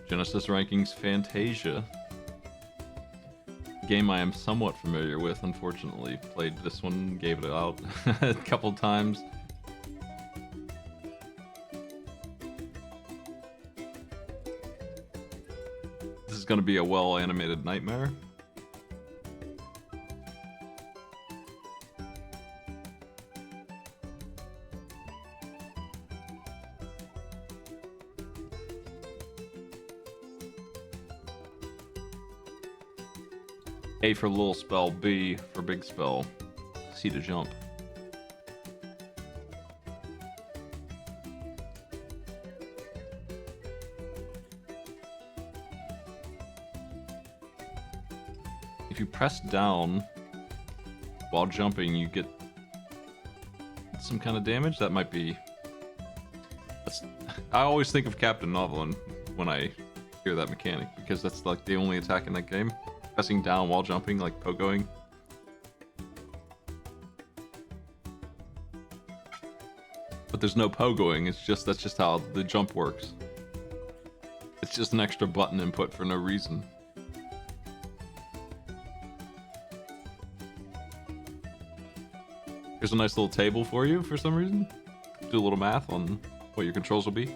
Genesis rankings Fantasia. Game I am somewhat familiar with, unfortunately. Played this one, gave it out a couple times. This is going to be a well-animated nightmare. A for little spell, B for big spell, C to jump. If you press down while jumping, you get some kind of damage. That might be... I always think of Captain Novelin when I hear that mechanic, because that's like the only attack in that game. Pressing down while jumping, like pogoing. But there's no pogoing, it's just, that's just how the jump works. It's just an extra button input for no reason. Here's a nice little table for you for some reason. Do a little math on what your controls will be.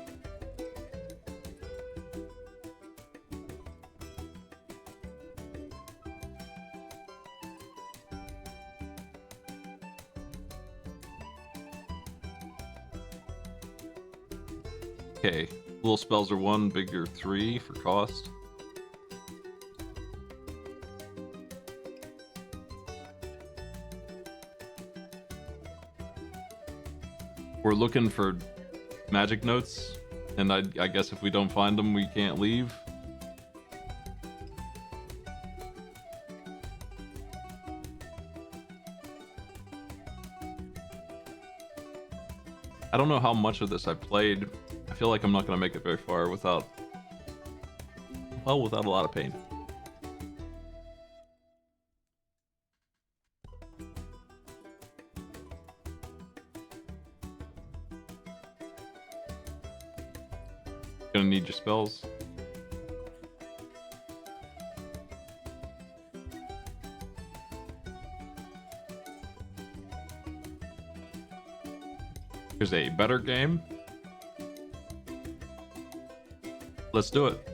Okay, little spells are 1, bigger 3 for cost. We're looking for magic notes, and I guess if we don't find them, we can't leave. I don't know how much of this I've played. I feel like I'm not going to make it very far without a lot of pain. Gonna need your spells. Here's a better game. Let's do it.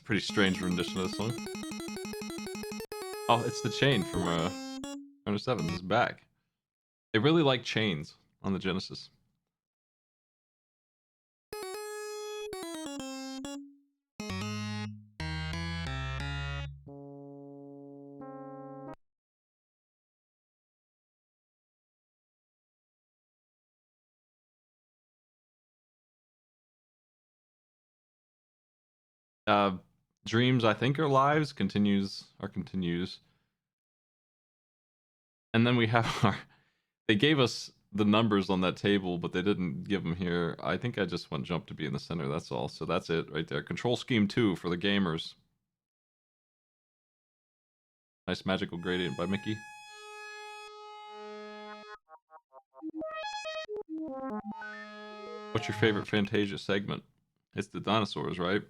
Pretty strange rendition of this song. Oh, it's the chain from Persona 7. This is back. They really like chains on the Genesis. Dreams, I think, are lives. Continues. And then we have our... They gave us the numbers on that table, but they didn't give them here. I think I just want jump to be in the center, that's all. So that's it right there. Control Scheme 2 for the gamers. Nice magical gradient by Mickey. What's your favorite Fantasia segment? It's the dinosaurs, right?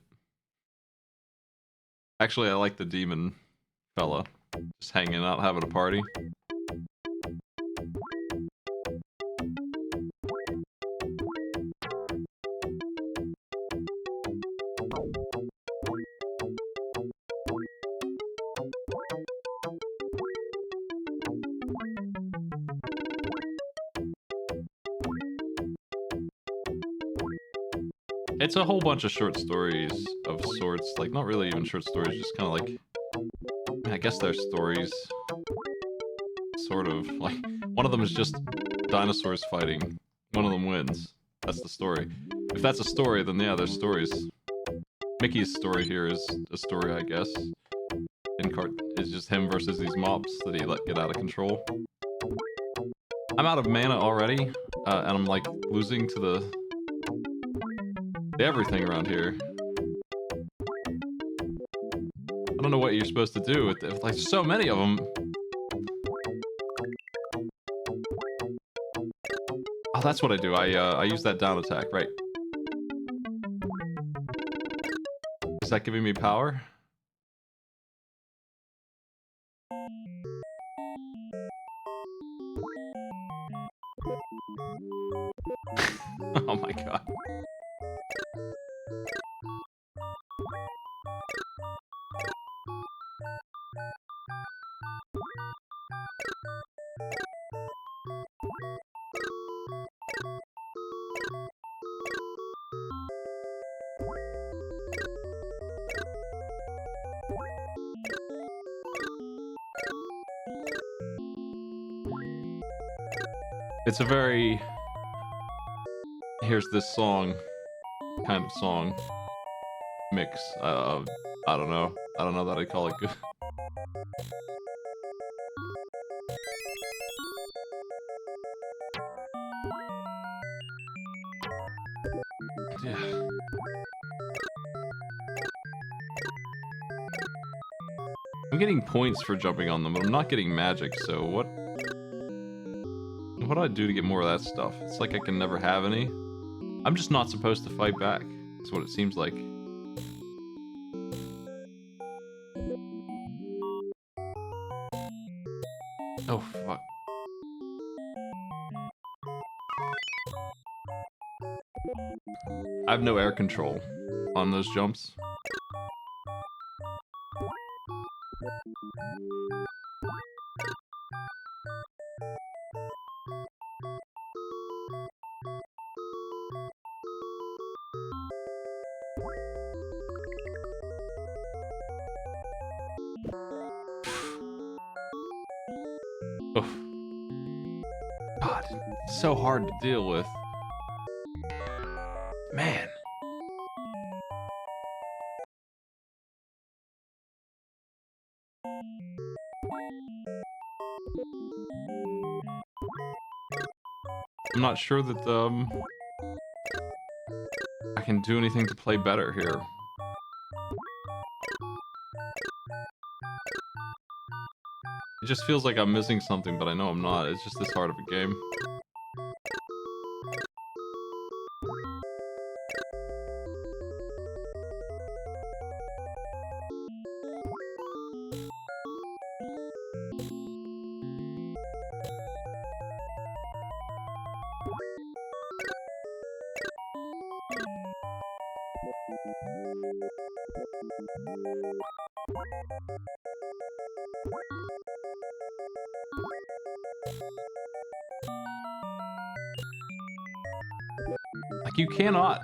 Actually, I like the demon fella. Just hanging out, having a party. It's a whole bunch of short stories of sorts. Like, not really even short stories, just kind of like I guess their stories, sort of. Like, one of them is just dinosaurs fighting. One of them wins. That's the story. If that's a story, then yeah, there's stories. Mickey's story here is a story, I guess. It's just him versus these mobs that he let get out of control. I'm out of mana already, and I'm like losing to the everything around here. I don't know what you're supposed to do with like so many of them. Oh, that's what I do. I use that down attack, right? Is that giving me power? Oh my god. It's a very... Here's this song kind of song mix. I don't know. I don't know that I call it good. Yeah. I'm getting points for jumping on them, but I'm not getting magic, so what do I do to get more of that stuff? It's like I can never have any. I'm just not supposed to fight back. That's what it seems like. Oh, fuck. I have no air control on those jumps. Oof. God, it's so hard to deal with. Man. I'm not sure that, I can do anything to play better here. It just feels like I'm missing something, but I know I'm not. It's just this hard of a game. Like, you cannot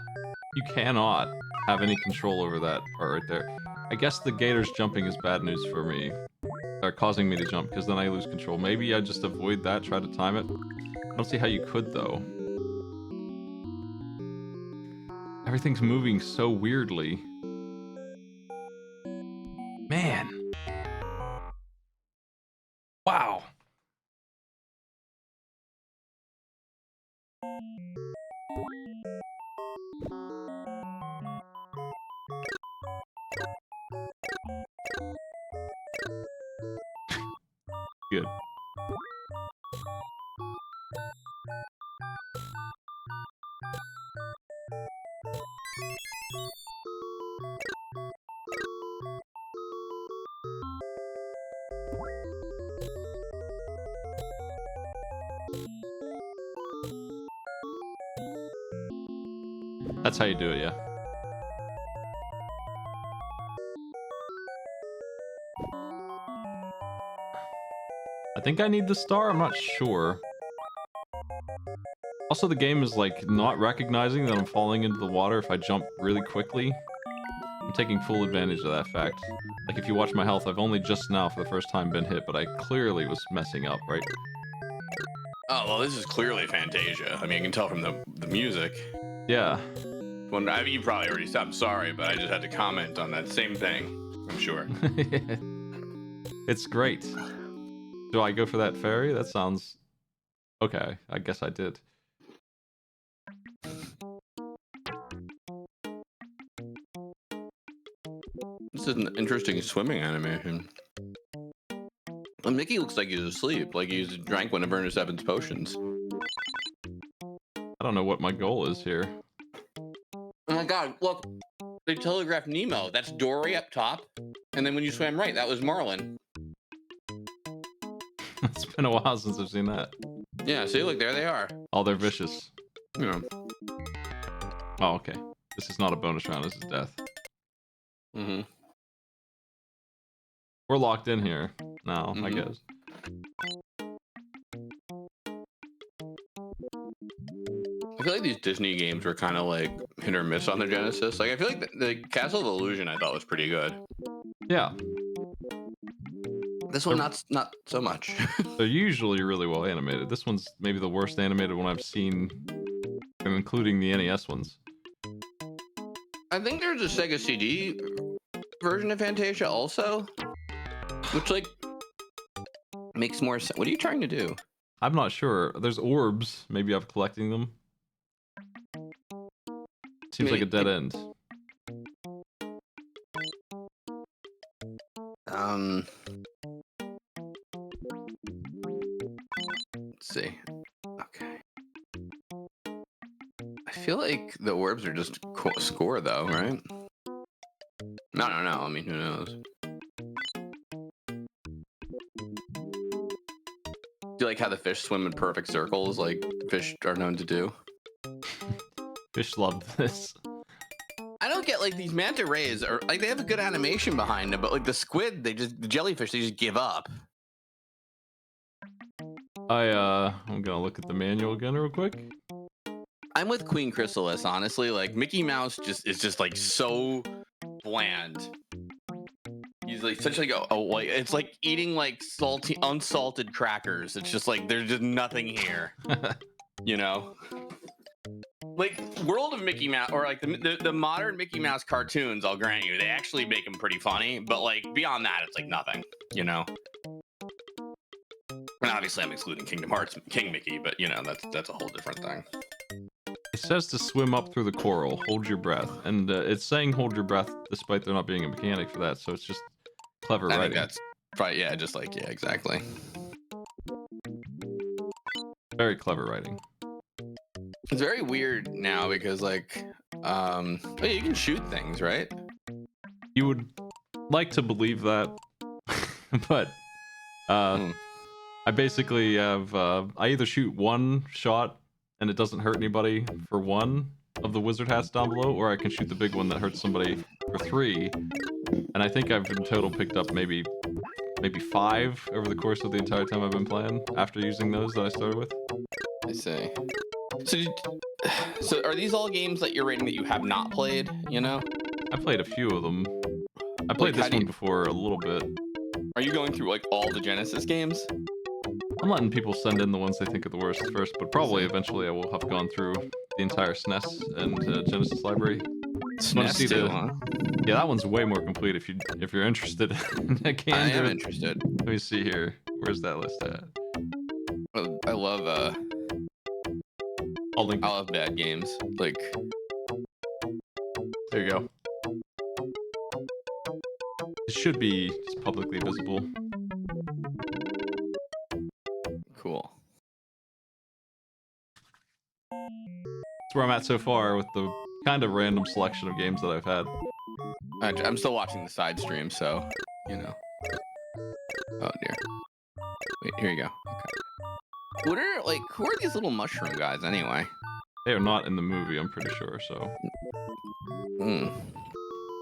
have any control over that part right there. I guess the gators jumping is bad news for me. Or causing me to jump, because then I lose control. Maybe I just avoid that, try to time it. I don't see how you could, though. Everything's moving so weirdly. Man. Wow. Good. That's how you do it, yeah. I think I need the star, I'm not sure. Also, the game is, like, not recognizing that I'm falling into the water if I jump really quickly. I'm taking full advantage of that fact. Like, if you watch my health, I've only just now for the first time been hit, but I clearly was messing up, right? Oh, well, this is clearly Fantasia. I mean, you can tell from the music. Yeah. Well, I mean, you probably already said, I'm sorry, but I just had to comment on that same thing, I'm sure. It's great. Do I go for that fairy? That sounds... Okay, I guess I did. This is an interesting swimming animation. And Mickey looks like he's asleep, like he's drank one of Ernest Evans' potions. I don't know what my goal is here. Oh my god, look, they telegraphed Nemo. That's Dory up top. And then when you swam right, that was Marlin. It's been a while since I've seen that. Yeah, see, look, there they are. Oh, they're vicious. Yeah. Oh, okay. This is not a bonus round, this is death. Mm-hmm. We're locked in here now, I guess. I feel like these Disney games were kind of like hit or miss on the Genesis. Like, I feel like the Castle of Illusion I thought was pretty good. Yeah. This one, not so much. They're usually really well animated. This one's maybe the worst animated one I've seen, including the NES ones. I think there's a Sega CD version of Fantasia also, which like makes more sense. What are you trying to do? I'm not sure. There's orbs. Maybe I'm collecting them. Seems like a dead end. Let's see. Okay. I feel like the orbs are just score though, right? I don't know. I mean, who knows? Do you like how the fish swim in perfect circles like fish are known to do? Fish love this. I don't get like these manta rays are like they have a good animation behind them, but like the squid, the jellyfish, they just give up. I'm gonna look at the manual again real quick. I'm with Queen Chrysalis, honestly. Like Mickey Mouse is just like so bland. He's like such like like it's like eating like salty unsalted crackers. It's just like there's just nothing here. You know? Like World of Mickey Mouse or like the modern Mickey Mouse cartoons, I'll grant you, they actually make them pretty funny, but like beyond that it's like nothing, you know? And obviously I'm excluding Kingdom Hearts King Mickey, but you know, that's a whole different thing. It says to swim up through the coral, hold your breath, and it's saying hold your breath despite there not being a mechanic for that, so it's just clever writing. I think that's right, yeah, just like, yeah, exactly. Very clever writing. It's very weird now because like, oh yeah, you can shoot things, right? You would like to believe that, but I basically have, I either shoot one shot and it doesn't hurt anybody for one of the wizard hats down below, or I can shoot the big one that hurts somebody for 3. And I think I've in total picked up maybe 5 over the course of the entire time I've been playing after using those that I started with. I see. So are these all games that you're rating that you have not played, you know? I played a few of them. I played this one before a little bit. Are you going through like all the Genesis games? I'm letting people send in the ones they think are the worst first, but probably eventually I will have gone through the entire SNES and Genesis library. SNES too, huh? Yeah, that one's way more complete if you're interested. I am interested. Let me see here. Where's that list at? I love I love bad games. Like, there you go. It should be just publicly visible. Cool. That's where I'm at so far with the kind of random selection of games that I've had. I'm still watching the side stream, so, you know. Oh, dear. Wait, here you go. Okay. Who are these little mushroom guys, anyway? They are not in the movie, I'm pretty sure, so...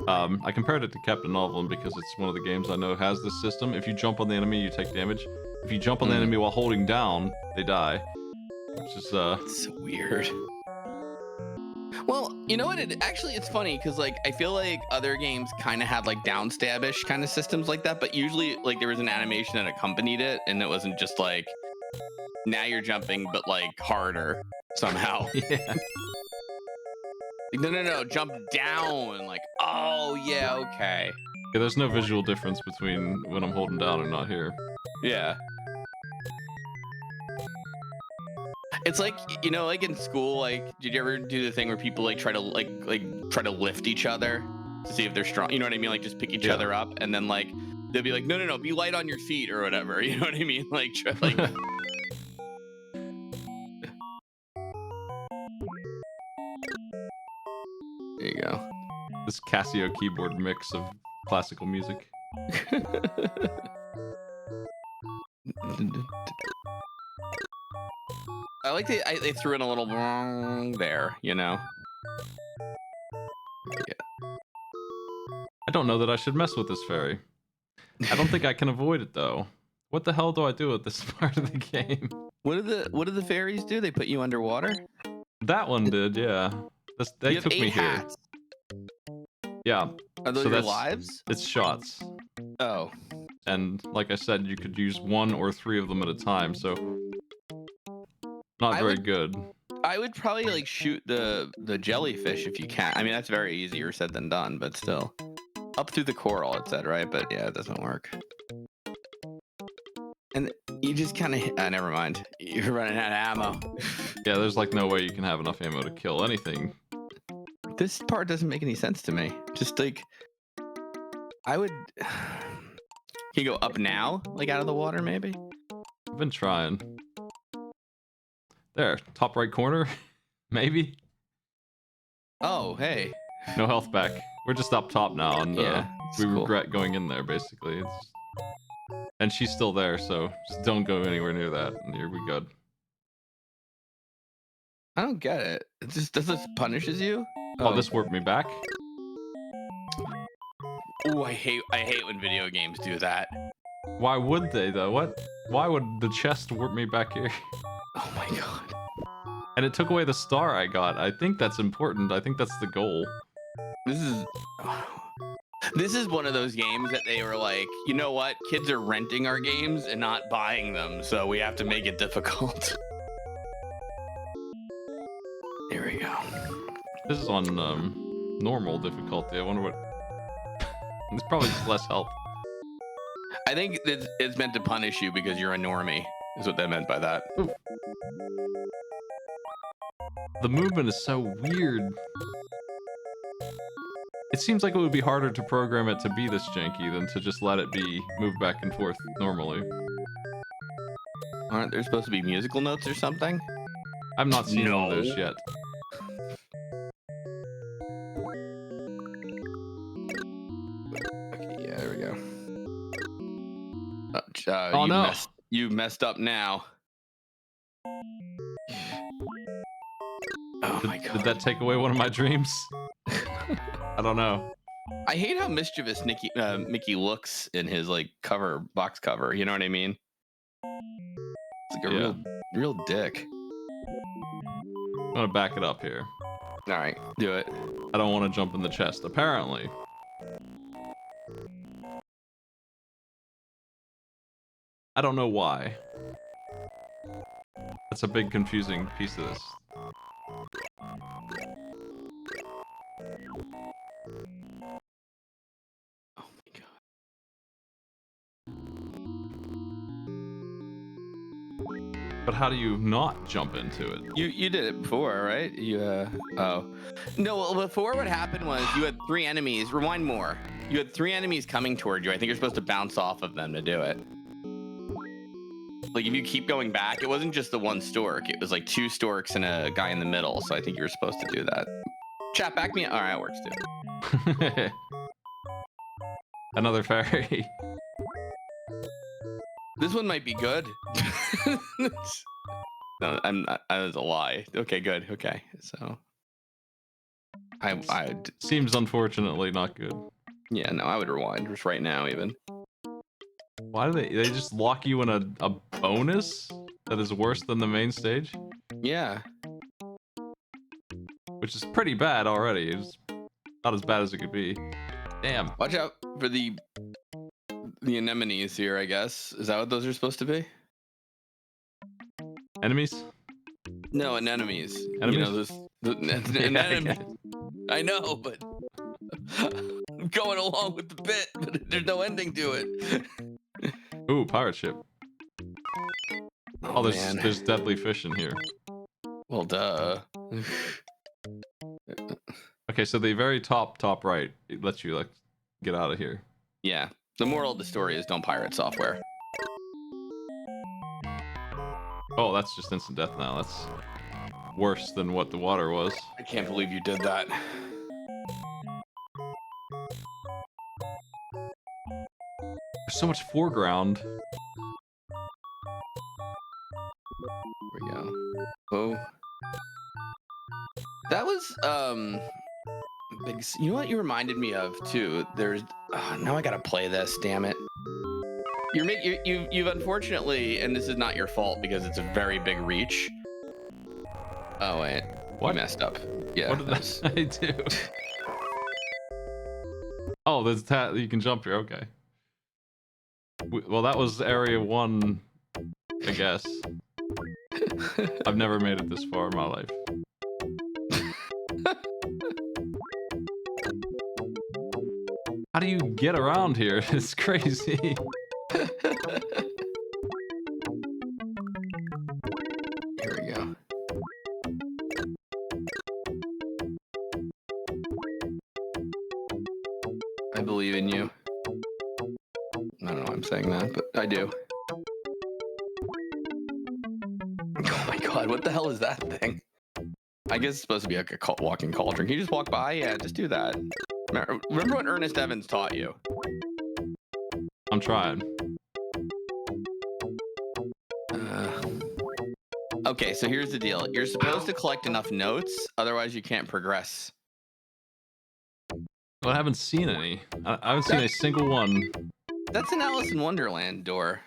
I compared it to Captain Novelin because it's one of the games I know has this system. If you jump on the enemy, you take damage. If you jump on the enemy while holding down, they die. Which is, It's weird. Well, You know what? It's funny because like I feel like other games kind of had like downstabbish kind of systems like that, but usually like there was an animation that accompanied it, and it wasn't just like now you're jumping, but like harder somehow. Yeah. Like, no, no, no, jump down. Like, oh yeah, okay, Yeah, there's no visual difference between when I'm holding down and not here. yeah. It's like like in school, like, did you ever do the thing where people like try to try to lift each other to see if they're strong? You know what I mean? Like just pick each Yeah. other up, and then like they'll be like, no, no, no, be light on your feet or whatever. You know what I mean? Like, there you go. This Casio keyboard mix of classical music. I like they threw in a little there, Yeah. I don't know that I should mess with this fairy. I don't think I can avoid it though. What the hell do I do with this part of the game? What do the fairies do? They put you underwater? That one did, yeah. They You have took 8 me here. hats. Yeah. Are those So your that's lives? it's shots. Oh. And like I said, you could use 1 or 3 of them at a time, so not I very would good. I would probably like shoot the jellyfish if you can. I mean, that's very easier said than done, but still. Up through the coral, it said, right? But yeah, it doesn't work. And you just kind of never mind. You're running out of ammo. Yeah, there's like no way you can have enough ammo to kill anything. This part doesn't make any sense to me. Just like I would Can you go up now? Like out of the water maybe? I've been trying. There, top right corner. Maybe. Oh, hey. No health back. We're just up top now, and Yeah, we it's cool. regret going in there, basically. And she's still there, so just don't go anywhere near that, and you'll be good. I don't get it. It just does this punishes you? Oh, this warped me back? Oh, I hate when video games do that. Why would they, though? What? Why would the chest warp me back here? Oh my god. And it took away the star I got. I think that's important. I think that's the goal. This is one of those games that they were like, you know what? Kids are renting our games and not buying them, so we have to make it difficult. Here we go. This is on normal difficulty. I wonder what... It's probably just less help. I think it's meant to punish you because you're a normie, is what they meant by that. Ooh. The movement is so weird. It seems like it would be harder to program it to be this janky than to just let it be moved back and forth normally. Aren't there supposed to be musical notes or something? I've not seen one of those yet. Okay, yeah, there we go. Oh no! You messed up now. Oh my god. Did that take away one of my dreams? I don't know. I hate how mischievous Mickey looks in his like box cover. You know what I mean? It's like a real dick. I'm gonna back it up here. All right, do it. I don't want to jump in the chest, apparently. I don't know why. That's a big confusing piece of this. Oh my god. But how do you not jump into it? You did it before, right? Oh. No, well, before what happened was you had 3 enemies. Rewind more. You had 3 enemies coming toward you. I think you're supposed to bounce off of them to do it. Like if you keep going back, it wasn't just the one stork. It was like 2 storks and a guy in the middle. So I think you were supposed to do that. Chat, back me. All right, it works too. Another fairy. This one might be good. No, I'm not. That was a lie. Okay, good. Okay, so I Seems unfortunately not good. yeah, no, I would rewind just right now even. Why do they just lock you in a bonus that is worse than the main stage? Yeah. which is pretty bad already. It's not as bad as it could be. Damn. Watch out for the anemones here, I guess. Is that what those are supposed to be? Enemies? No, anemones. You Enemies? know, those Yeah, I anemone. get it. I know, but I'm going along with the bit, but there's no ending to it. Ooh, pirate ship. Oh Oh, man. there's deadly fish in here. Well, duh. Okay, so the very top right, it lets you like get out of here. Yeah. The moral of the story is don't pirate software. Oh, that's just instant death now. That's worse than what the water was. I can't believe you did that. There's so much foreground. Here we go. Oh. That was big. You know what you reminded me of too? There's now I gotta play this. Damn it! You've unfortunately, and this is not your fault because it's a very big reach. Oh wait, What? You messed up. Yeah. What did I do? Oh, there's you can jump here. Okay. Well, that was area 1, I guess. I've never made it this far in my life. How do you get around here? It's crazy. Here we go. I believe in you. I don't know why I'm saying that, but I do. Oh my god, what the hell is that thing? I guess it's supposed to be like a walking cauldron. Can you just walk by? Yeah, just do that. Remember what Ernest Evans taught you? I'm trying. Okay, so here's the deal. You're supposed to collect enough notes, otherwise you can't progress. Well, I haven't seen any. I haven't seen a single one. That's an Alice in Wonderland door.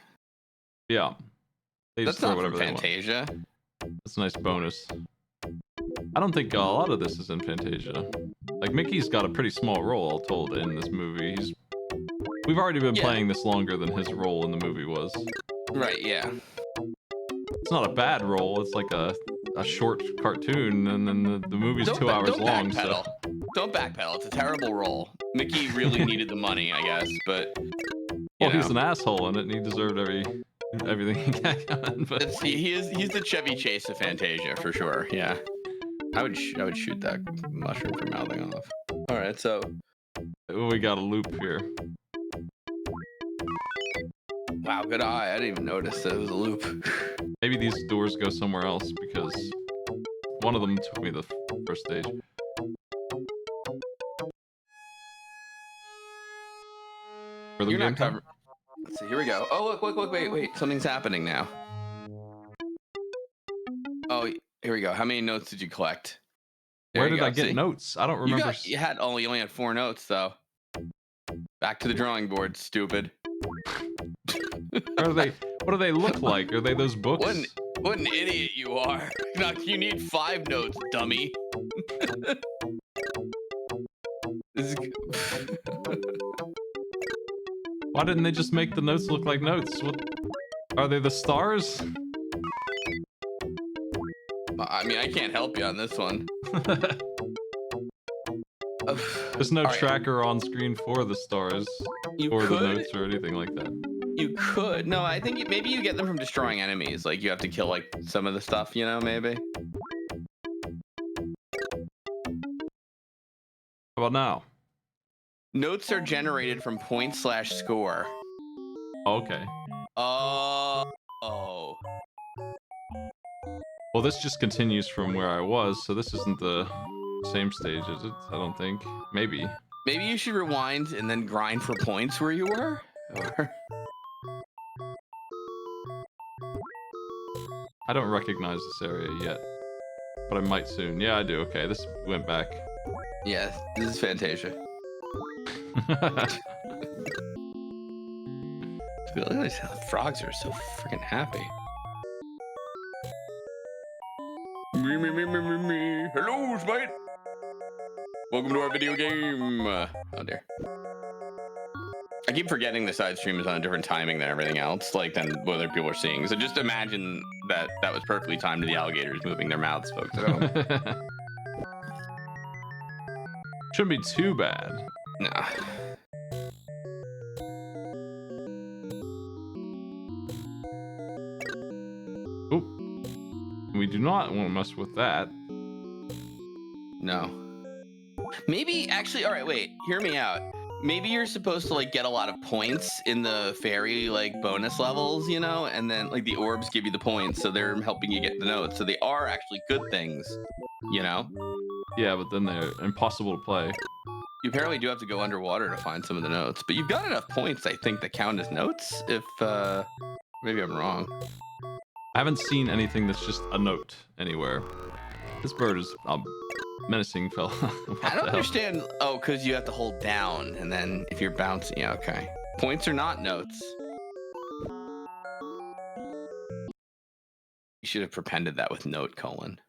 Yeah. They just That's throw not from whatever they want. Fantasia. That's a nice bonus. I don't think a lot of this is in Fantasia. Like, Mickey's got a pretty small role, all told, in this movie. We've already been playing this longer than his role in the movie was. Right, yeah. It's not a bad role. It's like a short cartoon, and then the movie's 2 hours long. Backpedal. So. Don't backpedal. It's a terrible role. Mickey really needed the money, I guess, but Well, he's an asshole in it, and he deserved everything he got. But he's the Chevy Chase of Fantasia for sure. Yeah, I would shoot that mushroom for mouthing off. All right, so we got a loop here. Wow, good eye. I didn't even notice that it was a loop. Maybe these doors go somewhere else because one of them took me the first stage. You're not covered. Let's see. Here we go. Oh, look, wait. Something's happening now. Oh, here we go. How many notes did you collect? Where did I get notes? I don't remember. You only had 4 notes though. Back to the drawing board, stupid. What do they look like? Are they those books? What an idiot you are. You need 5 notes, dummy. Why didn't they just make the notes look like notes? What are they, the stars? I mean, I can't help you on this one. There's no tracker on screen for the stars or the notes or anything like that. You could. No, I think maybe you get them from destroying enemies. Like, you have to kill, like, some of the stuff, you know, maybe. How about now? Notes are generated from point/score. Okay. Oh. Well, this just continues from where I was, so this isn't the same stage, is it? I don't think. Maybe. Maybe you should rewind and then grind for points where you were? Or... I don't recognize this area yet, but I might soon. Yeah, I do. Okay, this went back. Yeah, this is Fantasia. Look at these frogs are so freaking happy. Me. Hello, mate. Welcome to our video game. Oh dear. I keep forgetting the side stream is on a different timing than everything else, like than what other people are seeing. So just imagine that that was perfectly timed to the alligators moving their mouths, folks at home. Shouldn't be too bad. Nah. Oh, we do not want to mess with that. No. Maybe actually, all right, wait, hear me out. Maybe you're supposed to like get a lot of points in the fairy like bonus levels, you know, and then like the orbs give you the points, so they're helping you get the notes. So they are actually good things, you know. Yeah, but then they're impossible to play. You apparently do have to go underwater to find some of the notes, but you've got enough points, I think, that count as notes. If maybe I'm wrong. I haven't seen anything that's just a note anywhere. This bird is menacing, fella. I don't understand. Oh, because you have to hold down, and then if you're bouncing, yeah, okay. Points are not notes. You should have prepended that with note colon.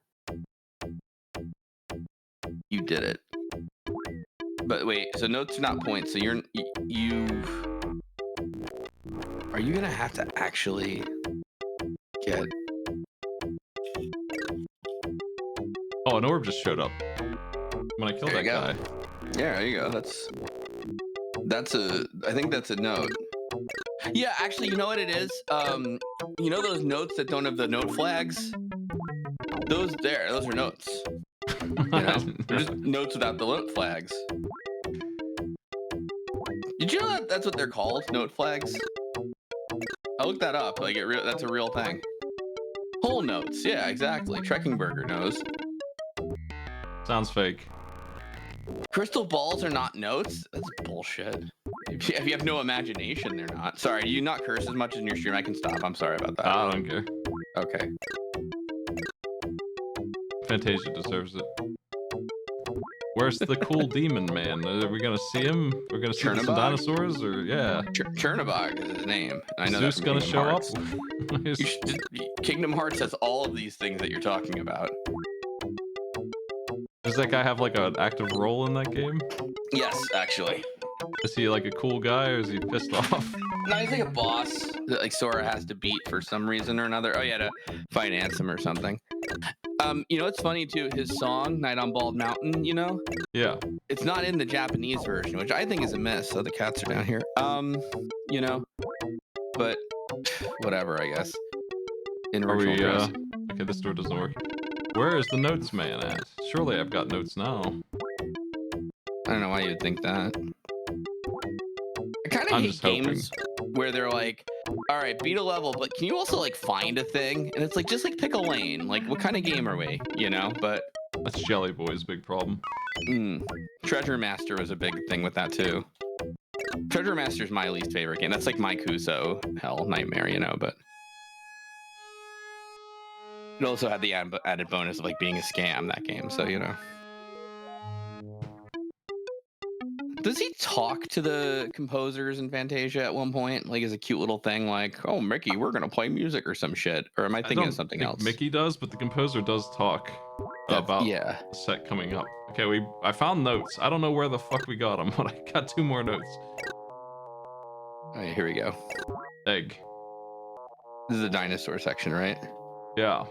You did it. But wait, so notes are not points. So you are you gonna have to actually get? Oh, an orb just showed up when I killed There that you go. guy. Yeah, there you go. That's a. I think that's a note. Yeah, actually, you know what it is? You know those notes that don't have the note flags? Those are notes. You know, they're just notes without the note flags. Did you know that that's what they're called? Note flags. I looked that up. Like that's a real thing. Whole notes. Yeah, exactly. Trekking Burger knows. Sounds fake. Crystal balls are not notes. That's bullshit. If you have no imagination, they're not. Sorry, do you not curse as much in your stream? I can stop. I'm sorry about that. I don't care. Okay. Fantasia deserves it. Where's the cool demon man? Are we gonna see him? We're gonna see some Chernabog? dinosaurs, or yeah? Chernabog is his name. I know Zeus that from gonna Kingdom show Hearts. up? You should, Kingdom Hearts has all of these things that you're talking about. Does that guy have like an active role in that game? Yes, actually. Is he like a cool guy, or is he pissed off? No, he's like a boss that like Sora has to beat for some reason or another. Oh yeah, to finance him or something. You know what's funny too? His song "Night on Bald Mountain," you know, Yeah. it's not in the Japanese version, which I think is a miss. So the cats are down here. You know, but whatever, I guess. In Are original we? dress. Okay, this door doesn't work. Where is the notes man at? Surely I've got notes now. I don't know why you'd think that. I kind of I'm hate just hoping. games where they're like, all right, beat a level, but can you also like find a thing? And it's like, just like pick a lane. Like, what kind of game are we? You know, but That's Jelly Boy's big problem. Treasure Master was a big thing with that too. Treasure Master's my least favorite game. That's like my Kuso hell nightmare, you know, but it also had the added bonus of like being a scam, that game, so you know. Does he talk to the composers in Fantasia at one point? Like, as a cute little thing, like, "Oh, Mickey, we're gonna play music or some shit," or am I thinking of something else? Mickey does, but the composer does talk about yeah. the set coming up. Okay, I found notes. I don't know where the fuck we got them, but I got 2 more notes. All right, here we go. Egg. This is the dinosaur section, right? Yeah.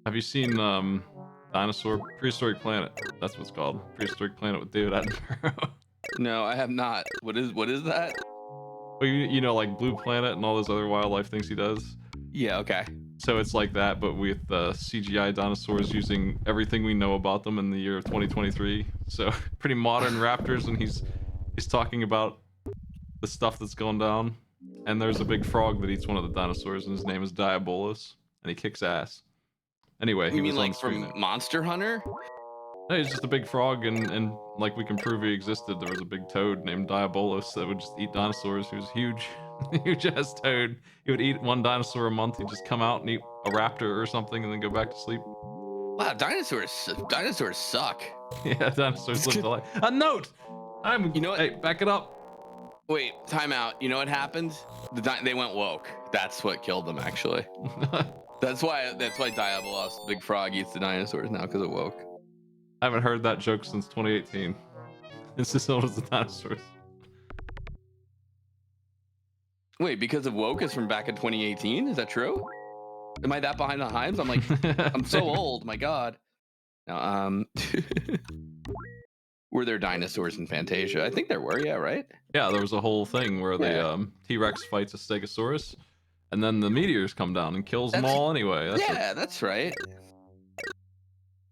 Have you seen Dinosaur Prehistoric Planet? That's what's called. Prehistoric Planet with David Attenborough. No, I have not. What is that? Well, you know, like Blue Planet and all those other wildlife things he does. Yeah, okay. So it's like that, but with CGI dinosaurs using everything we know about them in the year of 2023. So pretty modern raptors, and he's talking about the stuff that's going down. And there's a big frog that eats one of the dinosaurs, and his name is Diabolus, and he kicks ass. Anyway, he You was mean on like screen from there. Monster Hunter? No, he's just a big frog, and like we can prove he existed. There was a big toad named Diabolus that would just eat dinosaurs. He was huge, huge ass toad. He would eat one dinosaur a month. He'd just come out and eat a raptor or something, and then go back to sleep. Wow, dinosaurs suck. Yeah, dinosaurs live the life. A note. You know what? Hey, back it up. Wait, time out. You know what happened? They went woke. That's what killed them, actually. That's why Diabolos, the big frog, eats the dinosaurs now, because it woke. I haven't heard that joke since 2018. It's as old as the dinosaurs. Wait, because of woke is from back in 2018? Is that true? Am I that behind the times? I'm like, I'm so old. My God. No, were there dinosaurs in Fantasia? I think there were. Yeah, right. Yeah, there was a whole thing where the Yeah, T-Rex fights a Stegosaurus, and then the meteors come down and kills them that's all anyway. That's what. yeah, that's right.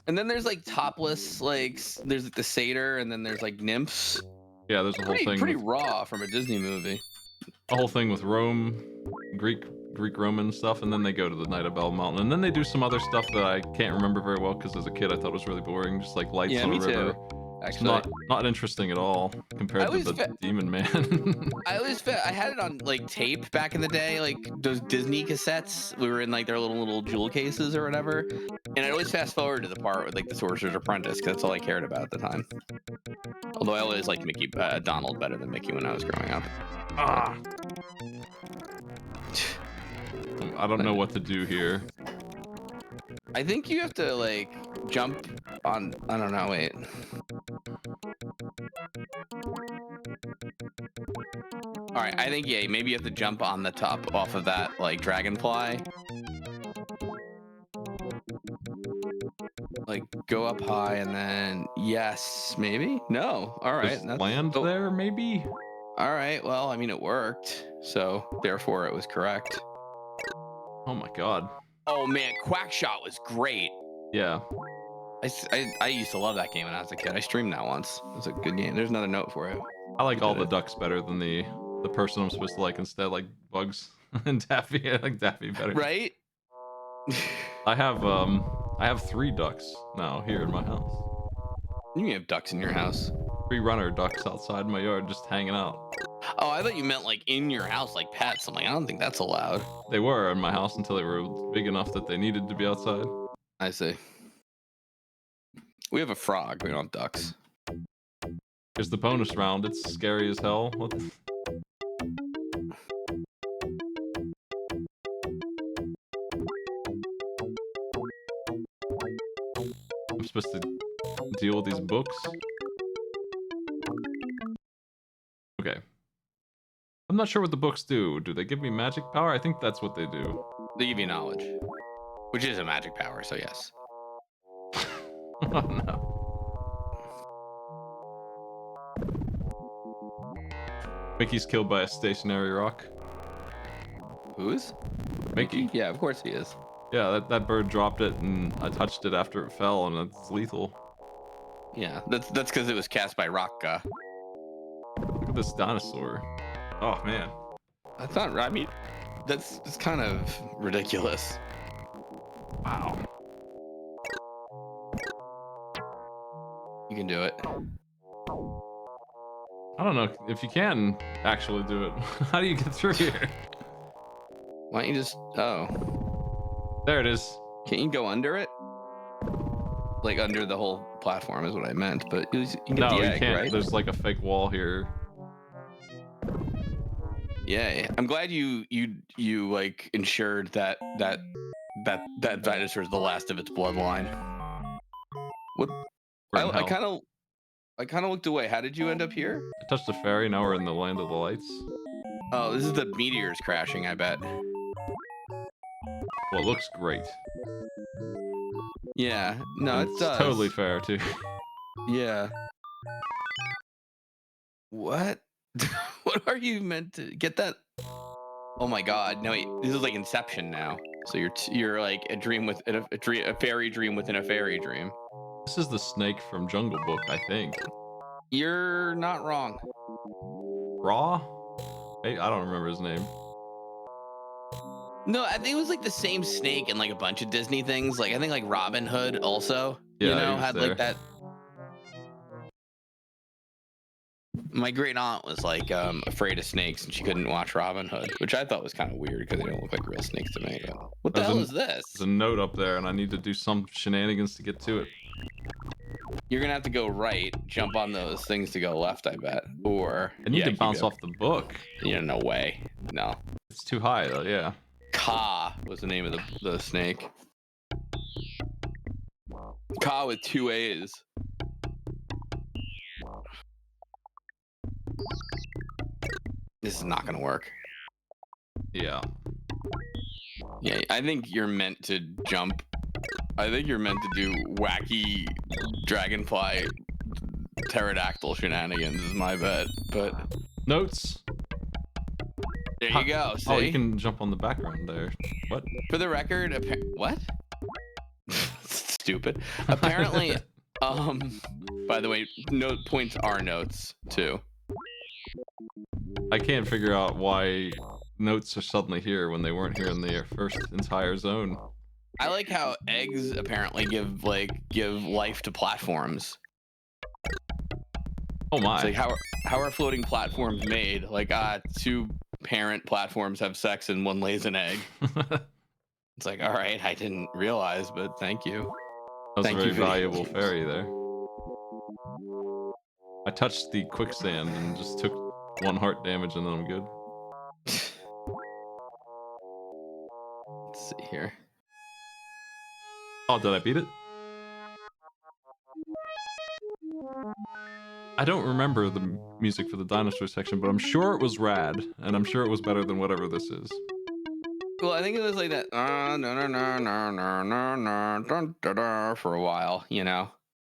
And then there's like topless, like there's like the satyr, and then there's like nymphs. Yeah, there's Pretty raw from a Disney movie. a whole thing with Rome, Greek Roman stuff, and then they go to the Night of Bell Mountain, and then they do some other stuff that I can't remember very well because as a kid I thought it was really boring, just like lights Yeah, on a me river. too. It's Actually, not interesting at all I compared to always the fe- Demon Man. I had it on like tape back in the day, like those Disney cassettes. We were in like their little jewel cases or whatever, and I always fast forward to the part with like the Sorcerer's Apprentice because that's all I cared about at the time. Although I always liked Donald better than Mickey when I was growing up. Ah, I don't know what to do here. I think you have to like jump on. I don't know. Wait. All right. I think yeah. Maybe you have to jump on the top off of that like dragonfly. Like go up high and then yes, maybe no. All right. Just land there, maybe? All right. Well, I mean, it worked, so therefore it was correct. Oh my god. Oh man, Quackshot was great. Yeah. I used to love that game when I was a kid. I streamed that once. It was a good game. There's another note for you. I like all did the it. ducks better than the person I'm supposed to like instead, like Bugs and Daffy. I like Daffy better. Right? I have 3 ducks now here in my house. You can have ducks in your house. 3 runner ducks outside my yard just hanging out. Oh, I thought you meant like in your house, like pets. I'm like, I don't think that's allowed. They were in my house until they were big enough that they needed to be outside. I see. We have a frog. We don't have ducks. Here's the bonus round. It's scary as hell. What? I'm supposed to deal with these books? Okay. I'm not sure what the books do. Do they give me magic power? I think that's what they do. They give you knowledge, which is a magic power. So yes. Oh no. Mickey's killed by a stationary rock. Who's Mickey. Yeah, of course he is. Yeah, that bird dropped it and I touched it after it fell and it's lethal. Yeah, that's because it was cast by Rocka. Look at this dinosaur. Oh man. That's not. I mean, that's kind of ridiculous. Wow. You can do it. I don't know if you can actually do it. How do you get through here? Why don't you just? Oh, There it is. can't you go under it? Like under the whole platform is what I meant. But you can get No, the you egg, can't. right? There's like a fake wall here. Yeah, I'm glad you like ensured that dinosaur is the last of its bloodline. What? We're in I hell. kind of looked away. How did you end up here? I touched the ferry. Now we're in the land of the lights. Oh, this is the meteors crashing. I bet. Well, it looks great. Yeah. No, it It's does. totally fair too. Yeah. What? What are you meant to get that? Oh my God! No, wait, this is like Inception now. So you're like a dream with a fairy dream within a fairy dream. This is the snake from Jungle Book, I think. You're not wrong. Raw? Hey, I don't remember his name. No, I think it was like the same snake in like a bunch of Disney things. Like I think like Robin Hood also, Yeah, you he know, was had there. like that. My great aunt was like afraid of snakes and she couldn't watch Robin Hood, which I thought was kind of weird because they don't look like real snakes to me. What the hell is this? There's a note up there, and I need to do some shenanigans to get to it. You're gonna have to go right, jump on those things to go left, I bet. Or I need to keep bounce it- off the book. Yeah, no way. No. It's too high though. Yeah. Ka was the name of the snake. Ka with 2 A's. This is not gonna work. Yeah. Yeah, I think you're meant to jump. I think you're meant to do wacky dragonfly pterodactyl shenanigans is my bet. But Notes. there you go. See? Oh, you can jump on the background there. What? For the record, what? Stupid. Apparently, by the way, note points are notes too. I can't figure out why notes are suddenly here when they weren't here in the first entire zone. I like how eggs apparently give life to platforms. Oh my. It's like how are floating platforms made? Like 2 parent platforms have sex and one lays an egg. It's like, all right, I didn't realize, but thank you. That was Thank a very you, video valuable games. fairy there. I touched the quicksand and just took 1 heart damage and then I'm good. Let's see here. Oh, did I beat it? I don't remember the music for the dinosaur section, but I'm sure it was rad, and I'm sure it was better than whatever this is. Well, I think it was like that for a while, you know?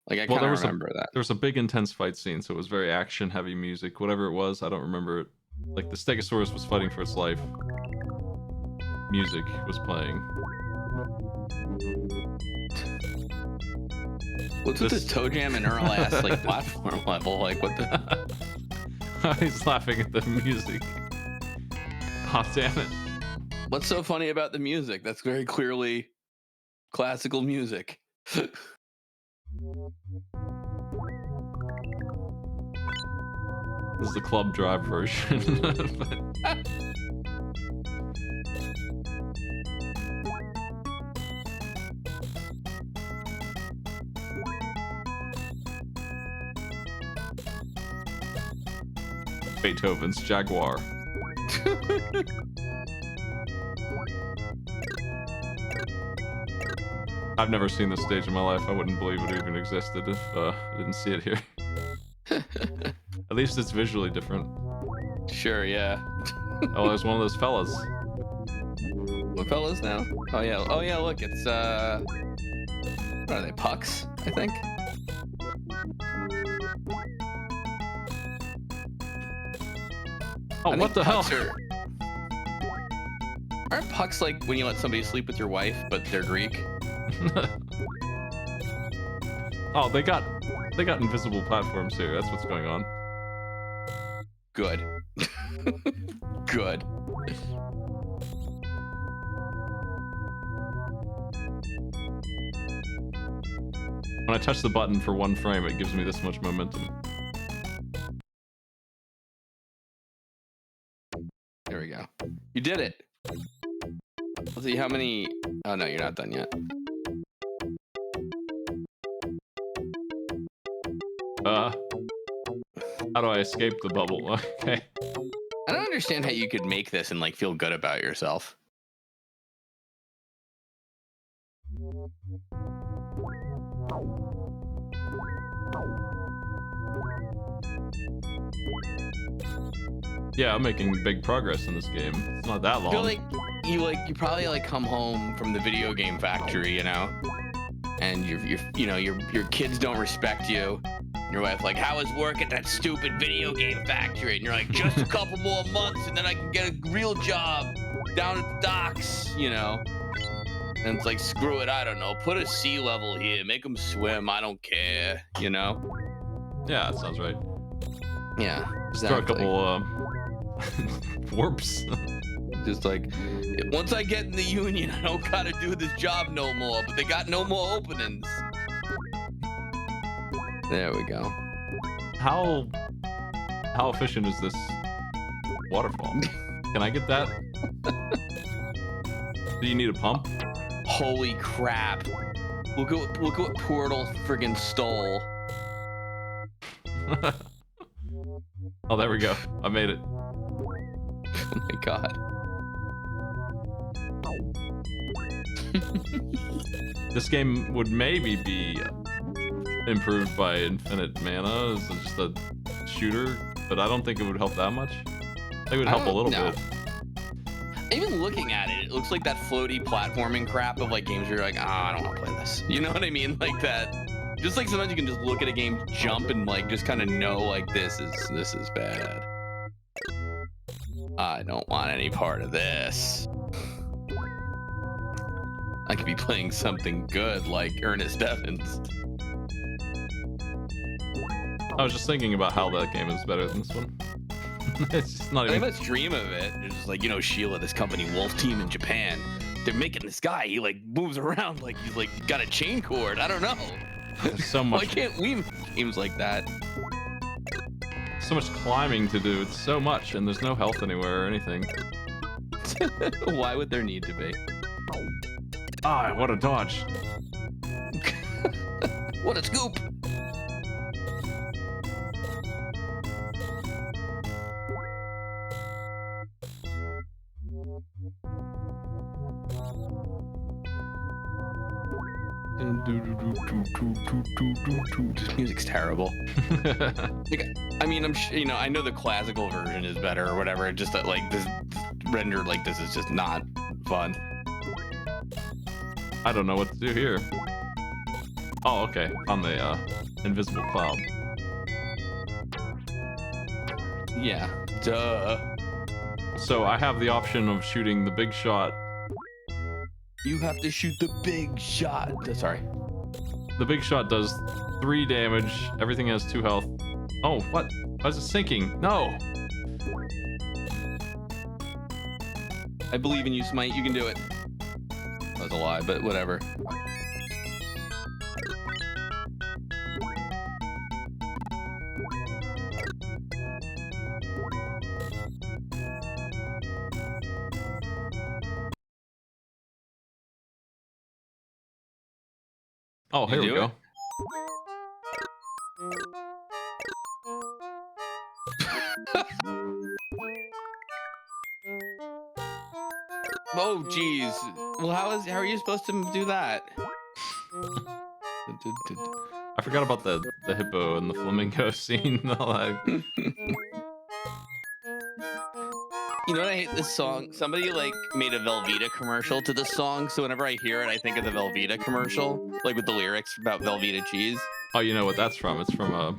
Like I kind of remember that. There was a big intense fight scene, so it was very action heavy music. Whatever it was, I don't remember it. Like the Stegosaurus was fighting for its life. Music was playing. What's with this toe jam and Earl ass like platform level? Like what the? He's laughing at the music. Oh damn it! What's so funny about the music? That's very clearly classical music. This is the Club Drive version. Beethoven's Jaguar. I've never seen this stage in my life. I wouldn't believe it even existed if I didn't see it here. At least it's visually different. Sure, yeah. Oh, there's one of those fellas. What fellas now? Oh yeah, look, it's what are they, pucks, I think? Oh, I what think the hell? pucks aren't pucks like when you let somebody sleep with your wife, but they're Greek? Oh, they got invisible platforms here. That's what's going on. Good. Good. When I touch the button for 1 frame, it gives me this much momentum. There we go. You did it. Let's see how many. Oh no, you're not done yet. How do I escape the bubble? Okay. I don't understand how you could make this and like feel good about yourself. Yeah, I'm making big progress in this game. It's not that I feel long. like you probably like come home from the video game factory, you know, and your kids don't respect you. Your wife like, how is work at that stupid video game factory? And you're like, just a couple more months and then I can get a real job down at the docks, you know. And it's like, screw it, I don't know. Put a sea level here, make them swim. I don't care, you know. Yeah, that sounds right. Yeah, Just throw a couple warps. Just like, once I get in the union, I don't gotta do this job no more. But they got no more openings. There we go. How efficient is this waterfall? Can I get that? Do you need a pump? Holy crap. Look what Portal friggin' stole. Oh, there we go. I made it. Oh my god. This game would maybe be improved by infinite mana as just a shooter, but I don't think it would help that much. I think it would help a little bit. Even looking at it, it looks like that floaty platforming crap of like games where you're like, I don't want to play this. You know what I mean? Like that. Just like sometimes you can just look at a game, jump, and like just kind of know like this is bad. I don't want any part of this. I could be playing something good like Ernest Evans. I was just thinking about how that game is better than this one. It's just not even. I have a stream of it. It's just like, Sheila, this company, Wolf Team in Japan, they're making this guy. He like moves around like he's like got a chain cord. I don't know. There's so much. Why can't we make games like that? So much climbing to do. It's so much, and there's no health anywhere or anything. Why would there need to be? Ah, what a dodge. What a scoop. This music's terrible. Like, I mean, I know the classical version is better or whatever. Just that, like, this rendered like this is just not fun. I don't know what to do here. Oh, okay. On the invisible cloud. Yeah. Duh. So I have the option of shooting the big shot. You have to shoot the big shot. Sorry. The big shot does 3 damage. Everything has 2 health. Oh, what? Why is it sinking? No! I believe in you, Smite. You can do it. That was a lie, but whatever. Oh, here we go. Oh, geez. Well, how are you supposed to do that? I forgot about the hippo and the flamingo scene. All that. You know what, I hate this song? Somebody like made a Velveeta commercial to this song, so whenever I hear it, I think of the Velveeta commercial, like with the lyrics about Velveeta cheese. Oh, you know what that's from? It's from a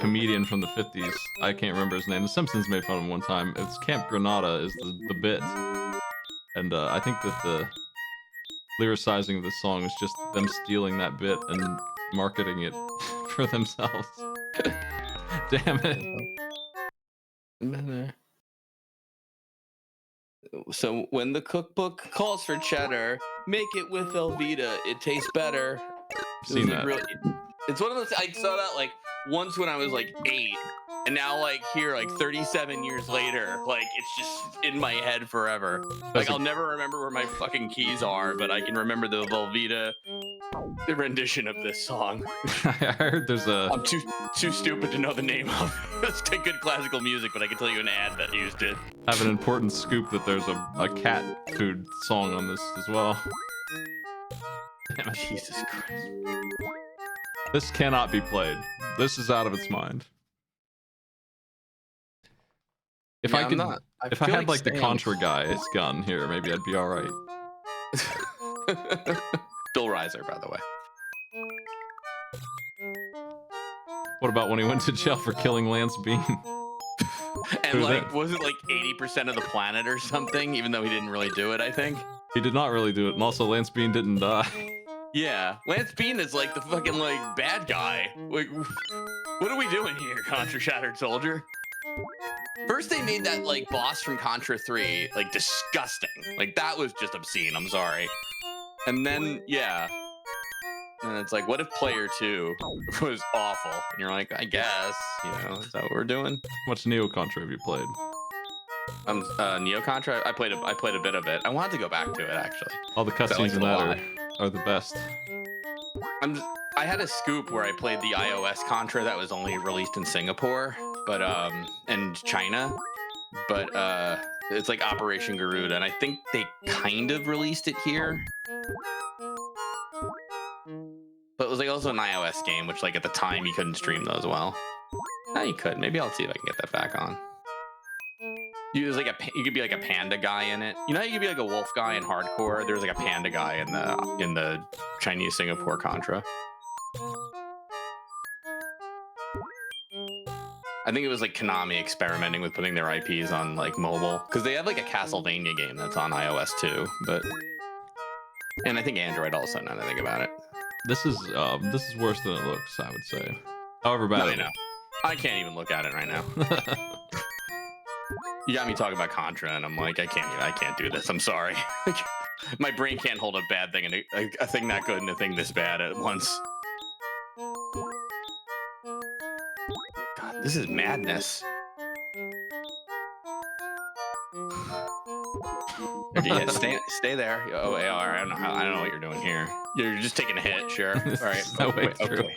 comedian from the 50s. I can't remember his name. The Simpsons made fun of him one time. It's Camp Granada is the bit. And I think that the lyricizing of this song is just them stealing that bit and marketing it for themselves. Damn it. So when the cookbook calls for cheddar, make it with Velveeta. It tastes better. I've seen that. Really, it's one of those. I saw that like once when I was like 8, and now like here like 37 years later, like it's just in my head forever. Like I'll never remember where my fucking keys are, but I can remember the Velveeta rendition of this song. I heard there's a. I'm too stupid to know the name of it's good classical music, but I can tell you an ad that used it. I have an important scoop that there's a cat food song on this as well. Damn it. Jesus Christ. This cannot be played. This is out of its mind. If I could, if I had like the Contra guy's gun here, maybe I'd be all right. Bill Reiser, by the way. What about when he went to jail for killing Lance Bean? And like, was it like 80% of the planet or something? Even though he didn't really do it, I think. He did not really do it, and also Lance Bean didn't die. Yeah, Lance Bean is like the fucking like bad guy. Like, what are we doing here, Contra Shattered Soldier? First they made that like boss from Contra 3 like disgusting. Like that was just obscene, I'm sorry. And then yeah. And it's like, what if player 2 was awful? And you're like, I guess, is that what we're doing? How much Neo Contra have you played? Neo Contra, I played a bit of it. I wanted to go back to it actually. All the cutscenes in that are the best. I had a scoop where I played the iOS Contra that was only released in Singapore, but and China, but it's like Operation Garuda, and I think they kind of released it here. But it was like also an iOS game, which like at the time you couldn't stream those well. Now you could. Maybe I'll see if I can get that back on. You was like you could be like a panda guy in it. You know, you could be like a wolf guy in hardcore. There was like a panda guy in the Chinese Singapore Contra. I think it was like Konami experimenting with putting their IPs on like mobile, because they have like a Castlevania game that's on iOS too, and I think Android also. Now that I think about it, This is worse than it looks, I would say. However bad I it know. I can't even look at it right now. You got me talking about Contra, and I'm like, I can't do this. I'm sorry. My brain can't hold a bad thing and a thing that good and a thing this bad at once. God, this is madness. Okay, yeah, stay there. Oh, AR, I don't know what you're doing here. You're just taking a hit, sure. All right. No way through. Okay.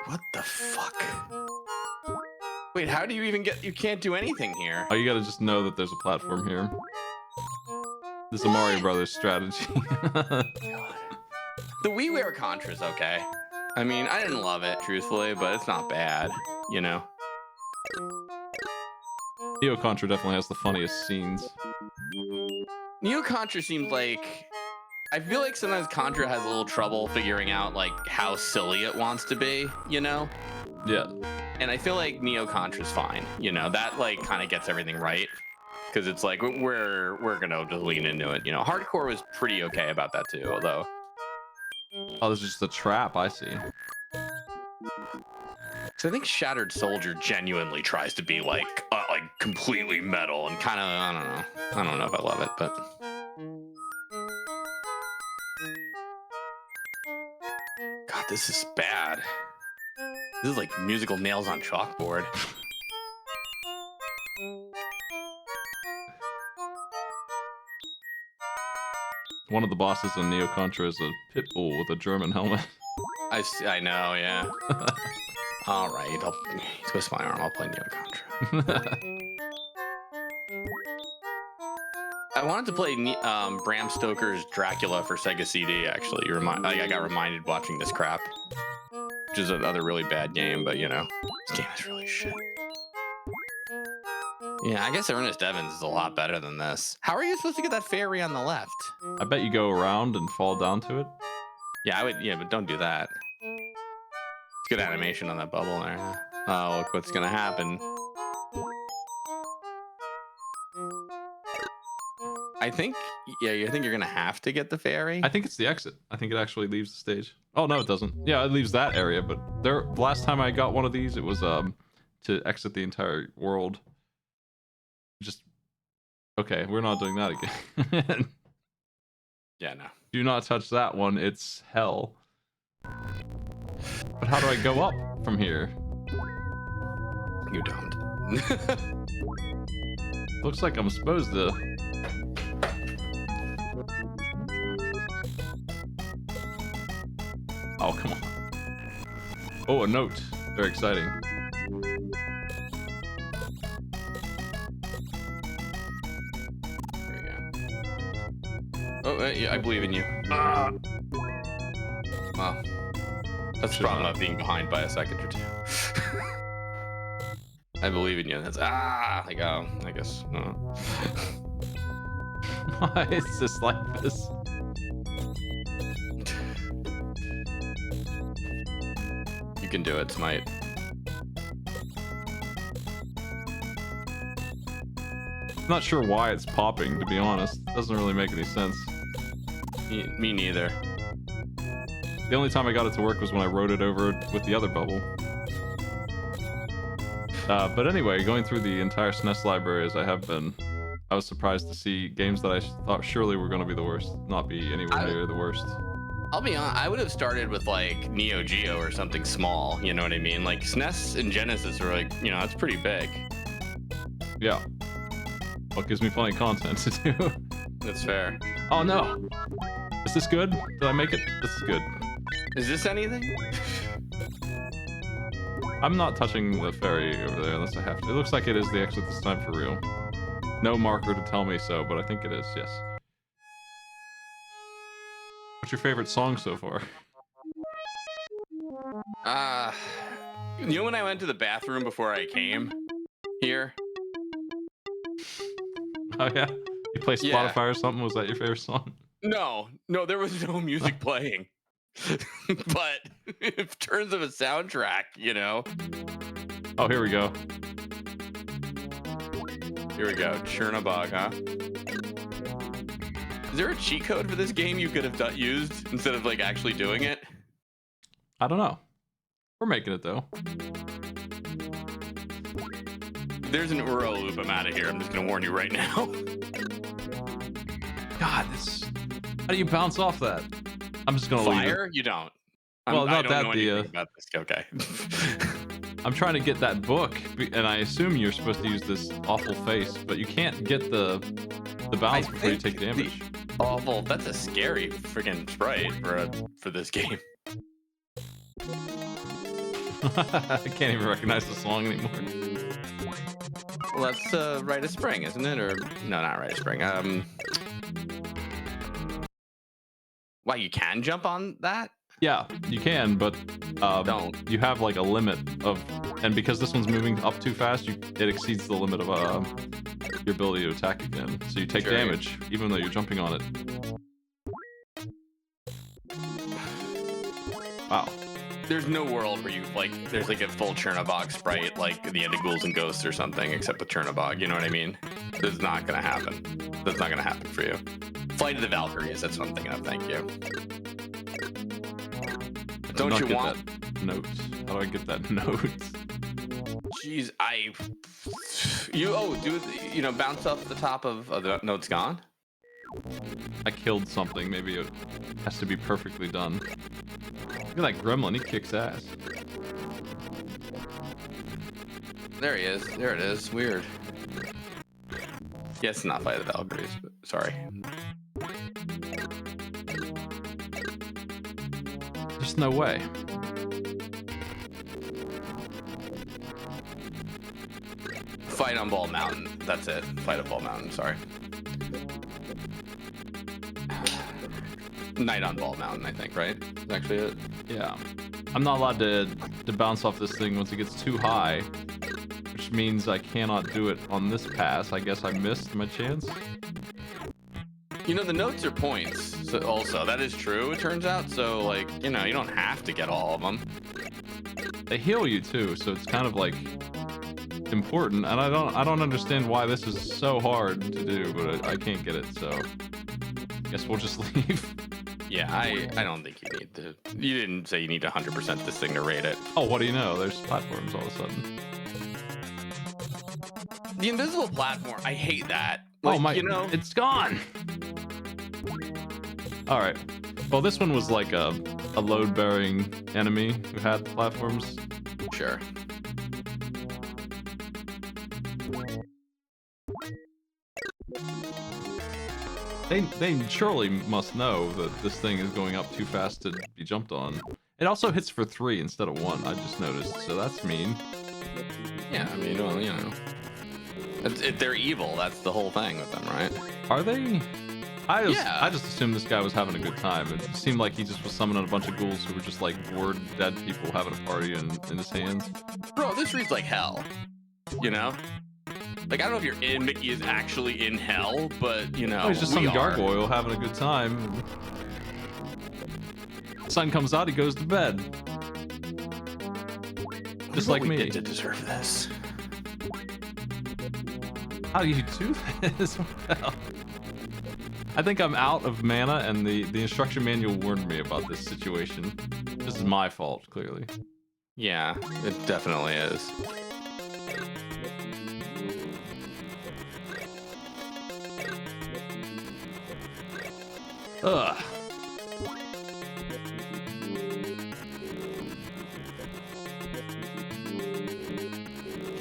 What the fuck? Wait, how do you even get? You can't do anything here. Oh, you gotta just know that there's a platform here. This is a Mario Brothers strategy. The WiiWare Contra's okay. I mean, I didn't love it, truthfully, but it's not bad, you know? Neo Contra definitely has the funniest scenes. Neo Contra seems like... I feel like sometimes Contra has a little trouble figuring out, like, how silly it wants to be, you know? Yeah. And I feel like Neo Contra's fine, you know? That, like, kind of gets everything right. Because it's like, we're gonna just lean into it, you know? Hardcore was pretty okay about that, too, although... Oh, this is just a trap, I see. So I think Shattered Soldier genuinely tries to be like completely metal and kind of, I don't know if I love it, but God, this is bad. This is like musical nails on chalkboard. One of the bosses in Neo Contra is a pit bull with a German helmet. I know, yeah. All right, I'll twist my arm. I'll play Neo Contra. I wanted to play Bram Stoker's Dracula for Sega CD. Actually, I got reminded watching this crap, which is another really bad game. But you know, this game is really shit. Yeah, I guess Ernest Evans is a lot better than this. How are you supposed to get that fairy on the left? I bet you go around and fall down to it. Yeah, I would. Yeah, but don't do that. It's good animation on that bubble there. Oh, look what's gonna happen. I think you're gonna have to get the fairy. I think it's the exit. I think it actually leaves the stage. Oh no, it doesn't. Yeah, it leaves that area, but the last time I got one of these, it was to exit the entire world. Just okay, we're not doing that again. Yeah, no. Do not touch that one. It's hell. But how do I go up from here? You don't. Looks like I'm supposed to. Oh, come on. Oh, a note. Very exciting. There we go. Oh, yeah, I believe in you. Well, that's the problem of being behind by a second or two. I believe in you. That's like, oh, I guess. No. Why is this like this? You can do it, Smite. I'm not sure why it's popping, to be honest. Doesn't really make any sense. Me neither. The only time I got it to work was when I wrote it over with the other bubble. But anyway, going through the entire SNES library as I have been, I was surprised to see games that I thought surely were going to be the worst not be anywhere near the worst. I'll be honest, I would have started with like Neo Geo or something small, you know what I mean? Like SNES and Genesis are like, you know, that's pretty big. Yeah. Well, it gives me plenty of content to do. That's fair. Oh no! This this good? Did I make it? This is good. Is this anything? I'm not touching the fairy over there unless I have to. It looks like it is the exit this time for real. No marker to tell me so, but I think it is, yes. What's your favorite song so far? You know when I went to the bathroom before I came here? Oh yeah? You play Yeah. Spotify or something? Was that your favorite song? No, there was no music playing. But in terms of a soundtrack, you know. Oh, here we go. Here we go. Chernobog, huh? Is there a cheat code for this game you could have used instead of like actually doing it? I don't know. We're making it though. There's an Uro loop. I'm out of here. I'm just gonna warn you right now. God, this. How do you bounce off that? I'm just gonna leave Fire? You don't. Well, I not don't that, know anything about this. Okay. it. I'm trying to get that book, and I assume you're supposed to use this awful face, but you can't get the bounce before you take damage. Awful. That's a scary freaking sprite for this game. I can't even recognize the song anymore. Well, that's Rite of Spring, isn't it? Or no, not Rite of Spring. Wow, you can jump on that? Yeah, you can, but Don't. you have like a limit of, and because this one's moving up too fast, it exceeds the limit of your ability to attack again. So you take Sure. damage even though you're jumping on it. Wow. There's no world where you there's like a full Chernobog sprite like the end of Ghouls and Ghosts or something, except with Chernobog. You know what I mean? That's not gonna happen. That's not gonna happen for you. Flight of the Valkyries. That's what I'm thinking of. Thank you. Don't you get want that note? How do I get that note? Jeez, bounce off the top of the. No, it's gone. I killed something. Maybe it has to be perfectly done. Look at that gremlin. He kicks ass. There he is. There it is. Weird. Yes, not Flight of the Valkyries. But sorry. There's no way. Fight on Ball Mountain. That's it. Fight on Ball Mountain. Sorry. Night on Ball Mountain, I think, right? That's actually it. Yeah. I'm not allowed to bounce off this thing once it gets too high, which means I cannot do it on this pass. I guess I missed my chance. You know, the notes are points. So also, that is true, it turns out. So, like, you know, you don't have to get all of them. They heal you too, so it's kind of like important. And I don't understand why this is so hard to do, but I can't get it. So, guess we'll just leave. Yeah, I don't think you need to. You didn't say you need to 100% this thing to rate it. Oh, what do you know? There's platforms all of a sudden. The invisible platform, I hate that. Oh my, you know, it's gone. All right. Well, this one was like a load-bearing enemy who had platforms. sure. They surely must know that this thing is going up too fast to be jumped on. It also hits for 3 instead of 1, I just noticed, so that's mean. Yeah, I mean, well, you know. They're evil, that's the whole thing with them, right? Are they? I Yeah. just assumed this guy was having a good time. It seemed like he just was summoning a bunch of ghouls who were just like bored dead people having a party in his hands. Bro, this reads like hell. You know? Like, I don't know if Mickey is actually in hell, but, you know, Oh, he's just we some are. gargoyle having a good time. Sun comes out, he goes to bed. Just like What we me. did to deserve this. How do you do this? What the hell? I think I'm out of mana, and the instruction manual warned me about this situation. This is my fault, clearly. Yeah, it definitely is. Ugh.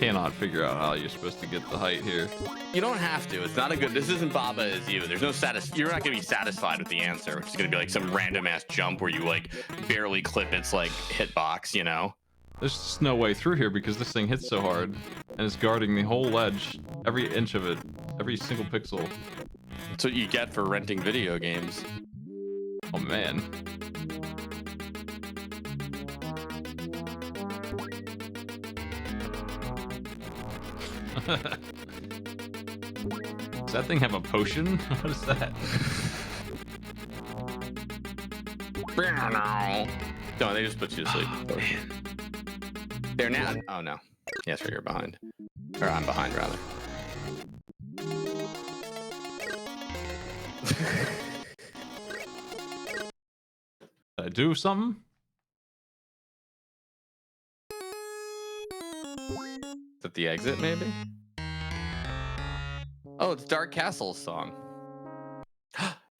cannot figure out how you're supposed to get the height here. You don't have to. It's not a good. This isn't Baba is you. There's no You're not gonna be satisfied with the answer, which is gonna be like some random ass jump where you like barely clip its like hitbox. You know. There's just no way through here because this thing hits so hard, and it's guarding the whole ledge, every inch of it, every single pixel. That's what you get for renting video games. Oh man. Does that thing have a potion? What is that? No, they just put you to sleep. Oh, they're now. Oh no. Yes, right, you're behind. Or I'm behind, rather. Did I do something? Is that the exit, maybe? Oh, it's Dark Castle's song.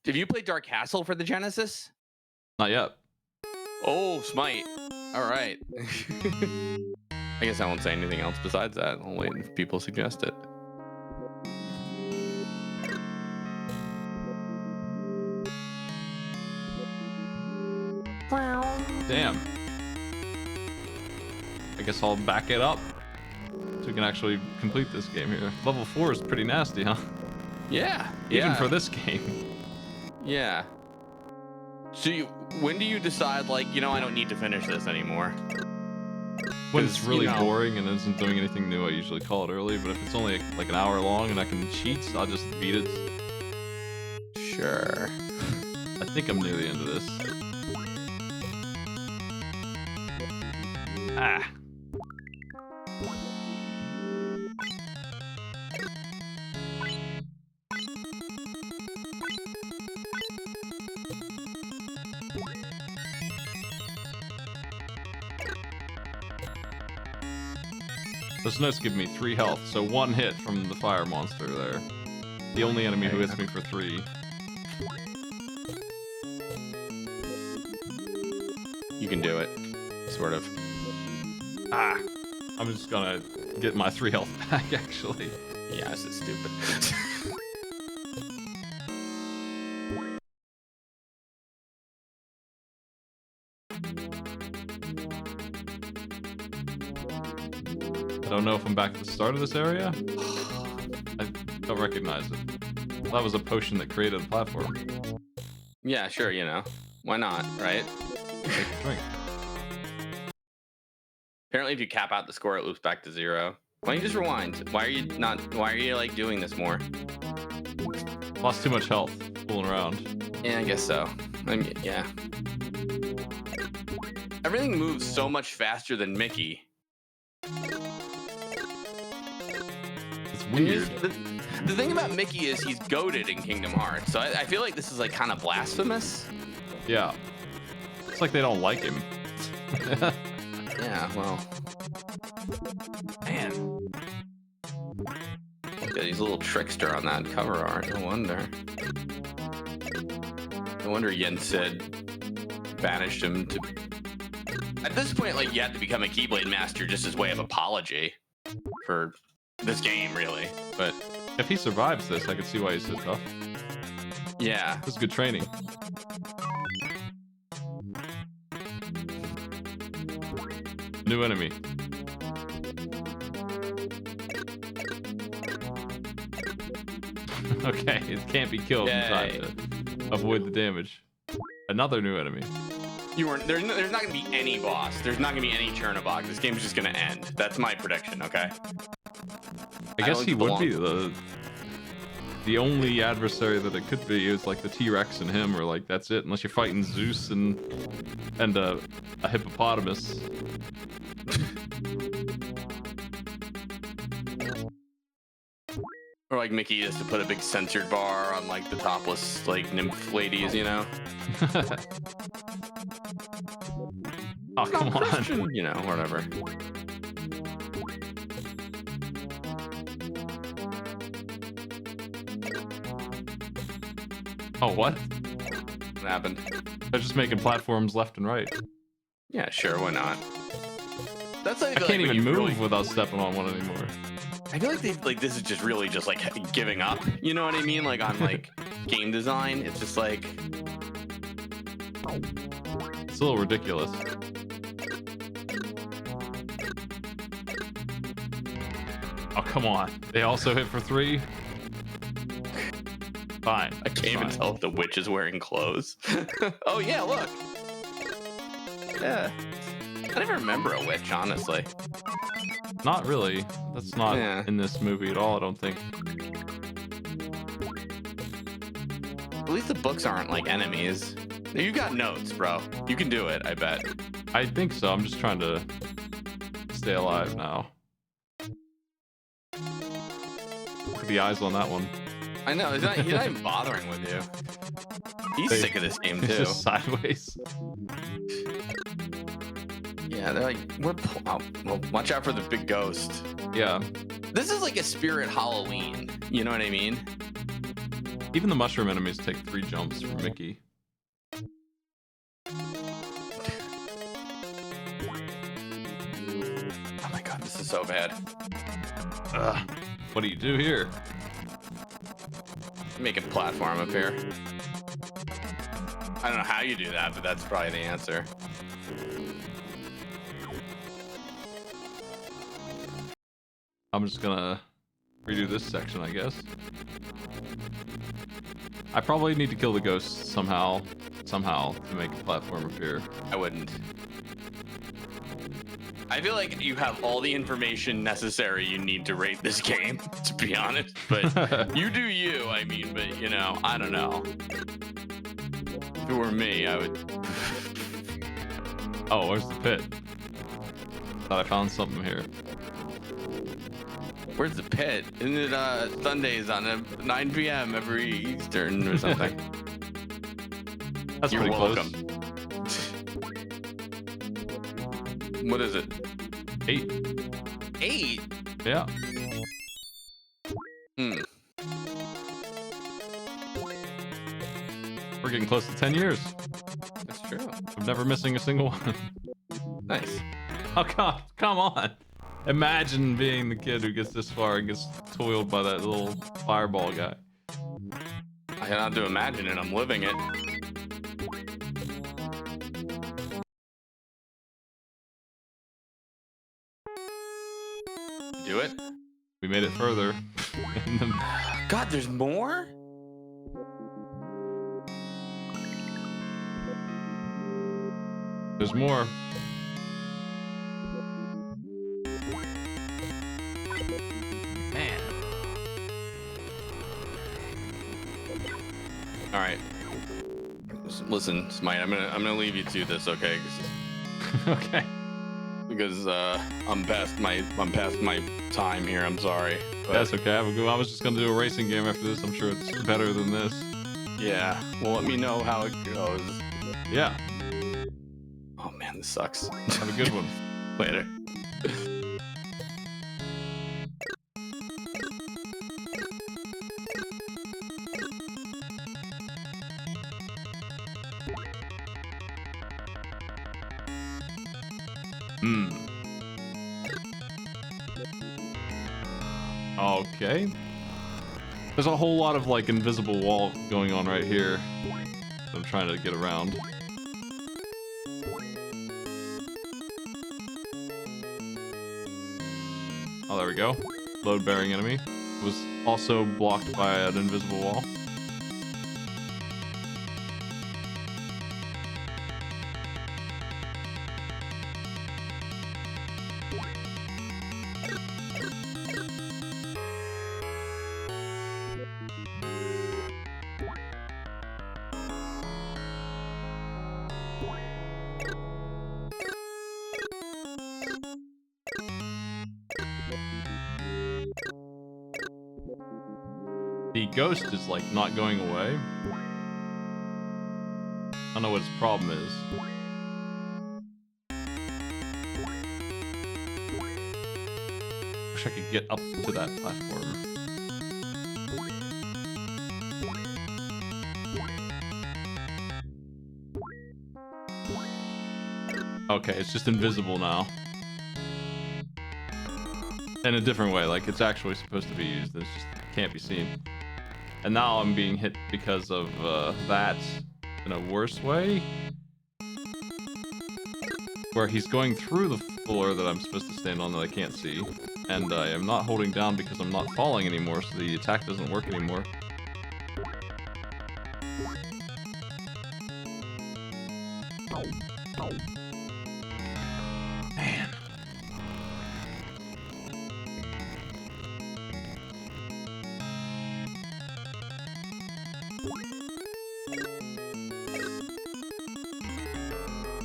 Did you play Dark Castle for the Genesis? Not yet. Oh, Smite. All right. I guess I won't say anything else besides that. I'll wait if people suggest it. Damn. I guess I'll back it up so we can actually complete this game here. Level 4 is pretty nasty, huh? Yeah. Even for this game. Yeah. So when do you decide, like, you know, I don't need to finish this anymore? When it's really you know, boring and isn't doing anything new, I usually call it early. But if it's only like an hour long and I can cheat, I'll just beat it. Sure. I think I'm near the end of this. Ah. Those notes give me 3 health, so 1 hit from the fire monster there. The only enemy who hits me for 3. You can do it. Sort of. Ah. I'm just gonna get my 3 health back, actually. Yeah, this is stupid. I don't know if I'm back at the start of this area. I don't recognize it. That was a potion that created a platform. Yeah, sure, you know. Why not, right? Take a drink. Apparently if you cap out the score, it loops back to 0. Why don't you just rewind? Why are you like doing this more? Lost too much health fooling around. Yeah, I guess so. I mean, yeah. Everything moves so much faster than Mickey. It's weird. The thing about Mickey is he's goated in Kingdom Hearts, so I feel like this is like kind of blasphemous. Yeah. It's like they don't like him. Yeah, well. Man. Look at he's a little trickster on that cover art. No wonder. No wonder Yen Sid banished him to... At this point, like, you have to become a Keyblade Master just as way of apology for this game, really. But If he survives this, I can see why he's so tough. yeah. This is good training. New enemy. Okay, it can't be killed in time Yay. to avoid the damage. Another new enemy. You weren't there's not gonna be any boss. There's not gonna be any Chernobog. This game's just gonna end. That's my prediction, okay? I guess don't he would belong. be the only adversary that it could be is like the T-Rex and him, or like that's it. Unless you're fighting Zeus and a hippopotamus. Or like Mickey is to put a big censored bar on like the topless like nymph ladies, you know? Oh, come on. Christian, you know, whatever. Oh, what? What happened? They're just making platforms left and right. Yeah, sure, why not? That's like I can't when even you move really, without stepping on one anymore. I feel like this is just really just like giving up. You know what I mean? Like on like game design, it's just like It's a little ridiculous. Oh, come on. They also hit for 3? Fine. I can't even tell if the witch is wearing clothes. Oh yeah, look. Yeah. I don't even remember a witch, honestly. Not really. That's not Yeah. in this movie at all, I don't think. At least the books aren't like enemies. You got notes, bro. You can do it, I bet. I think so. I'm just trying to stay alive now. Look at the eyes on that one. I know, he's not even bothering with you. He's sick of this game It's too. just sideways. Yeah, they're like, oh, well, watch out for the big ghost. Yeah. This is like a spirit Halloween. You know what I mean? Even the mushroom enemies take 3 jumps from Mickey. Oh my god, this is so bad. Ugh. What do you do here? Make a platform up here. I don't know how you do that, but that's probably the answer. I'm just gonna redo this section, I guess. I probably need to kill the ghost somehow to make a platform appear. I wouldn't. I feel like you have all the information necessary you need to rate this game, to be honest. But you do you, I mean, but you know, I don't know. If it were me, I would. Oh, where's the pit? Thought I found something here. Where's the pit? Isn't it Sundays on 9 p.m. every Eastern or something? That's You're pretty welcome. close. What is it? 8. 8? Yeah. We're getting close to 10 years. That's true. I'm never missing a single one. Nice. Oh, come on. Imagine being the kid who gets this far and gets toiled by that little fireball guy. I don't have to imagine it, I'm living it. Do it? We made it further. And then God, there's more? there's more. Man. All right. Listen, Smite, I'm gonna leave you to this, okay? Okay. Because I'm past my time here. I'm sorry. But That's okay. I was just gonna do a racing game after this. I'm sure it's better than this. yeah. Well, let me know how it goes. Yeah. Oh man, this sucks. Have a good one. Later. Okay. There's a whole lot of like invisible wall going on right here that I'm trying to get around. Oh, there we go. Load-bearing enemy. Was also blocked by an invisible wall. The ghost is like not going away. I don't know what his problem is. Wish I could get up to that platform. Okay, it's just invisible now. in a different way. Like it's actually supposed to be used. It just can't be seen. And now I'm being hit because of that in a worse way, where he's going through the floor that I'm supposed to stand on that I can't see, and I am not holding down because I'm not falling anymore, so the attack doesn't work anymore. Man.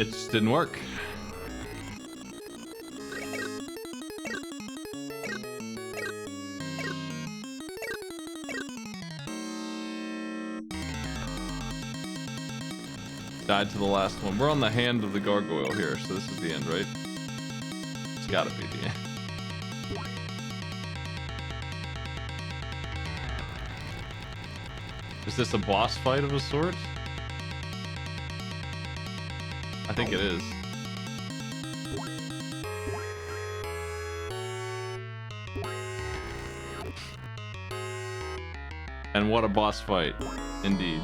It just didn't work. Died to the last one. We're on the hand of the gargoyle here, so this is the end, right? It's gotta be the end. Is this a boss fight of a sort? I think it is. And what a boss fight, indeed.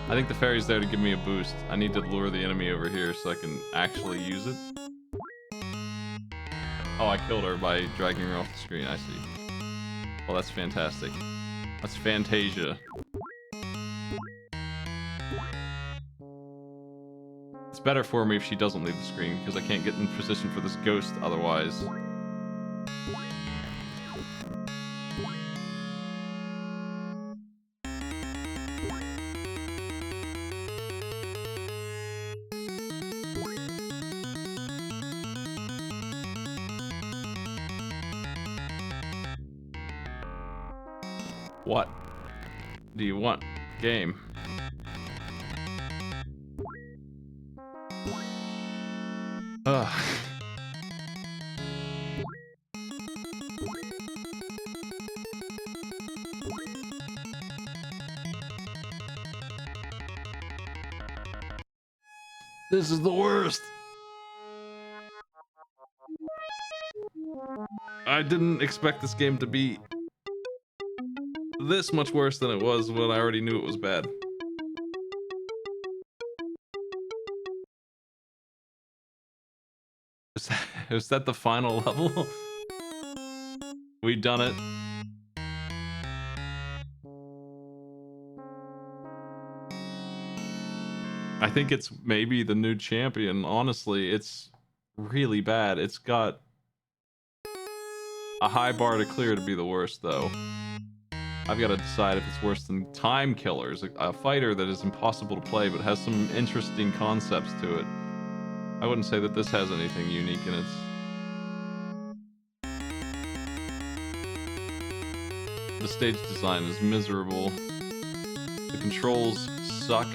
I think the fairy's there to give me a boost. I need to lure the enemy over here so I can actually use it. Oh, I killed her by dragging her off the screen. I see. Well, that's fantastic. That's Fantasia. It's better for me if she doesn't leave the screen because I can't get in position for this ghost otherwise. What do you want? Game. Ugh. This is the worst. I didn't expect this game to be this much worse than it was when I already knew it was bad. Is that the final level? We done it. I think it's maybe the new champion. Honestly, it's really bad. It's got a high bar to clear to be the worst, though. I've got to decide if it's worse than Time Killers, a fighter that is impossible to play but has some interesting concepts to it. I wouldn't say that this has anything unique in it. The stage design is miserable. The controls suck.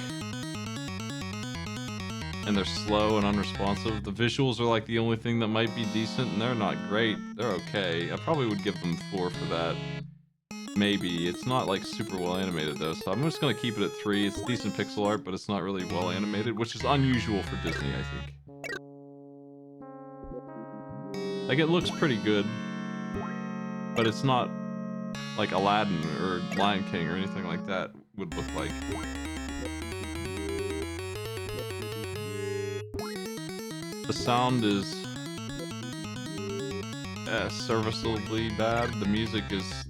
And they're slow and unresponsive. The visuals are like the only thing that might be decent, and they're not great. They're okay. I probably would give them 4 for that. Maybe. It's not like super well animated though, so I'm just gonna keep it at 3. It's decent pixel art, but it's not really well animated, which is unusual for Disney, I think. Like, it looks pretty good, but it's not like Aladdin or Lion King or anything like that would look like. The sound is serviceably bad. The music is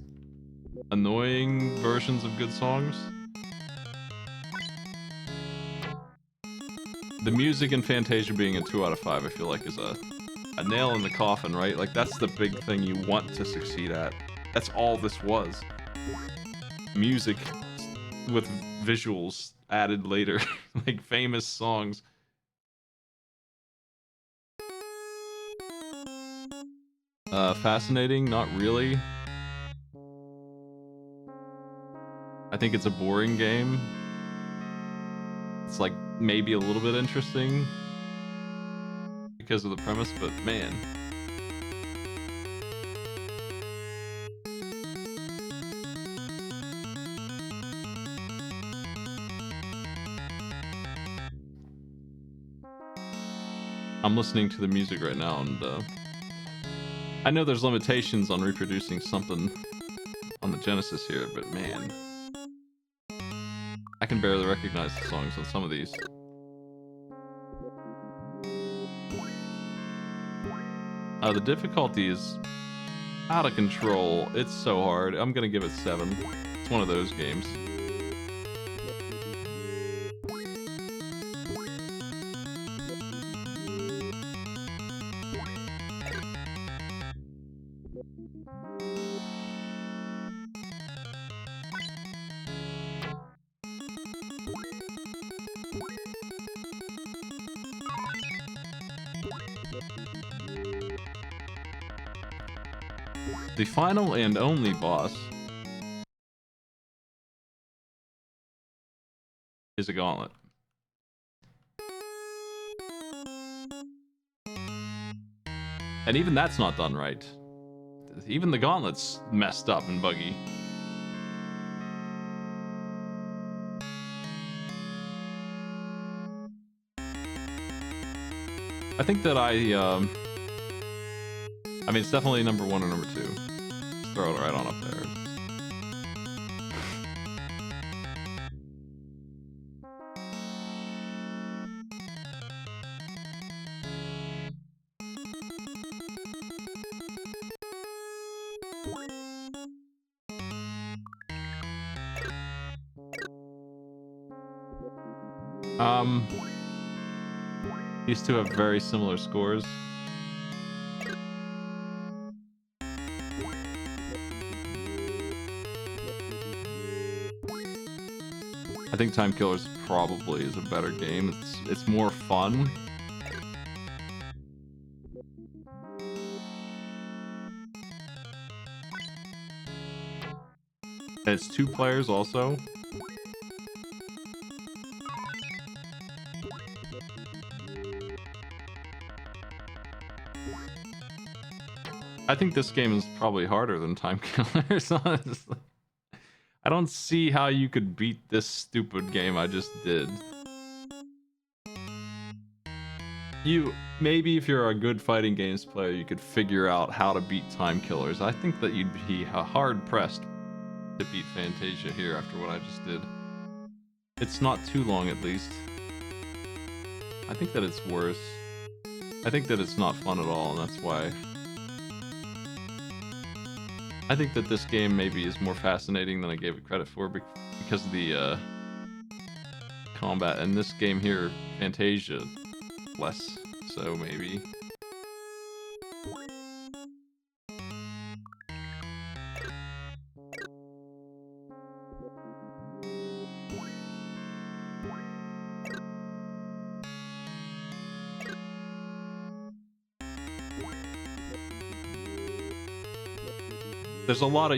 annoying versions of good songs. The music in Fantasia being a 2 out of 5, I feel like is a nail in the coffin, right? Like, that's the big thing you want to succeed at. That's all this was. Music with visuals added later, like famous songs. Fascinating? Not really. I think it's a boring game. It's like maybe a little bit interesting because of the premise, but man. I'm listening to the music right now, and I know there's limitations on reproducing something on the Genesis here, but man, I can barely recognize the songs on some of these. The difficulty is out of control. It's so hard. I'm gonna give it 7. It's one of those games. The final and only boss is a gauntlet. And even that's not done right. Even the gauntlet's messed up and buggy. I think that I mean, it's definitely number 1 or number 2. Just throw it right on up there. These two have very similar scores. I think Time Killers probably is a better game. It's more fun. And it's 2 players also. I think this game is probably harder than Time Killers, honestly. I don't see how you could beat this stupid game I just did. Maybe if you're a good fighting games player, you could figure out how to beat Time Killers. I think that you'd be hard-pressed to beat Fantasia here after what I just did. It's not too long, at least. I think that it's worse. I think that it's not fun at all, and that's why. I think that this game maybe is more fascinating than I gave it credit for because of the combat. And this game here, Fantasia, less so maybe. There's a lot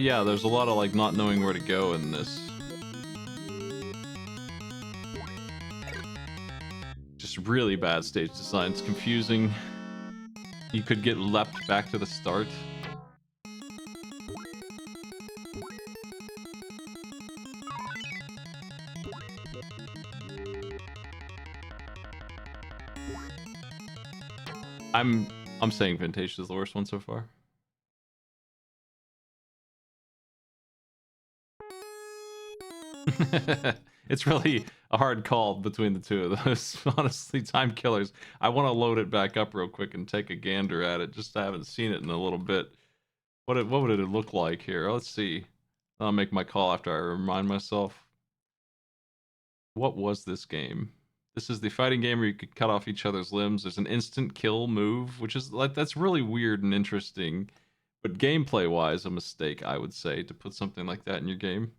of like not knowing where to go in this. Just really bad stage design. It's confusing. You could get leapt back to the start. I'm saying Fantasia is the worst one so far. It's really a hard call between the two of those. Honestly, Time Killers. I want to load it back up real quick and take a gander at it. Just I haven't seen it in a little bit. What would it look like here? Let's see. I'll make my call after I remind myself. What was this game? This is the fighting game where you could cut off each other's limbs. There's an instant kill move, which is like that's really weird and interesting, but gameplay wise, a mistake, I would say, to put something like that in your game.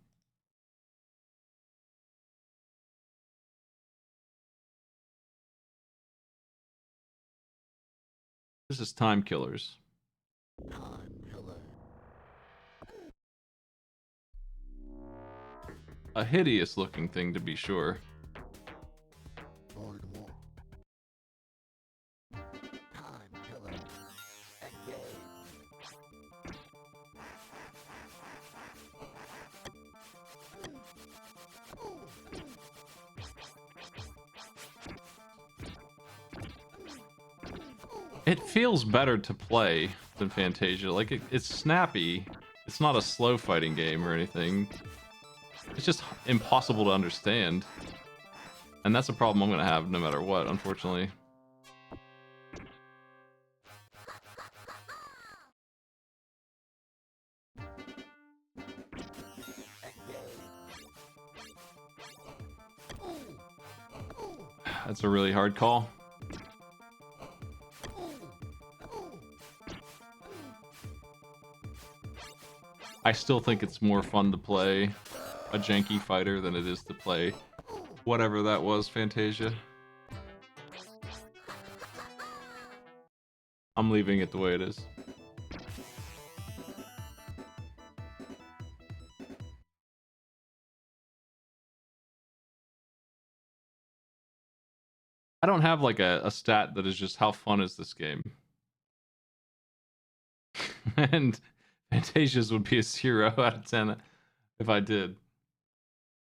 This is Time Killers. A hideous looking thing to be sure. It feels better to play than Fantasia. Like, it's snappy. It's not a slow fighting game or anything. It's just impossible to understand. And that's a problem I'm going to have no matter what, unfortunately. That's a really hard call. I still think it's more fun to play a janky fighter than it is to play whatever that was, Fantasia. I'm leaving it the way it is. I don't have like a stat that is just how fun is this game. And Fantasia's would be a 0 out of 10 if I did.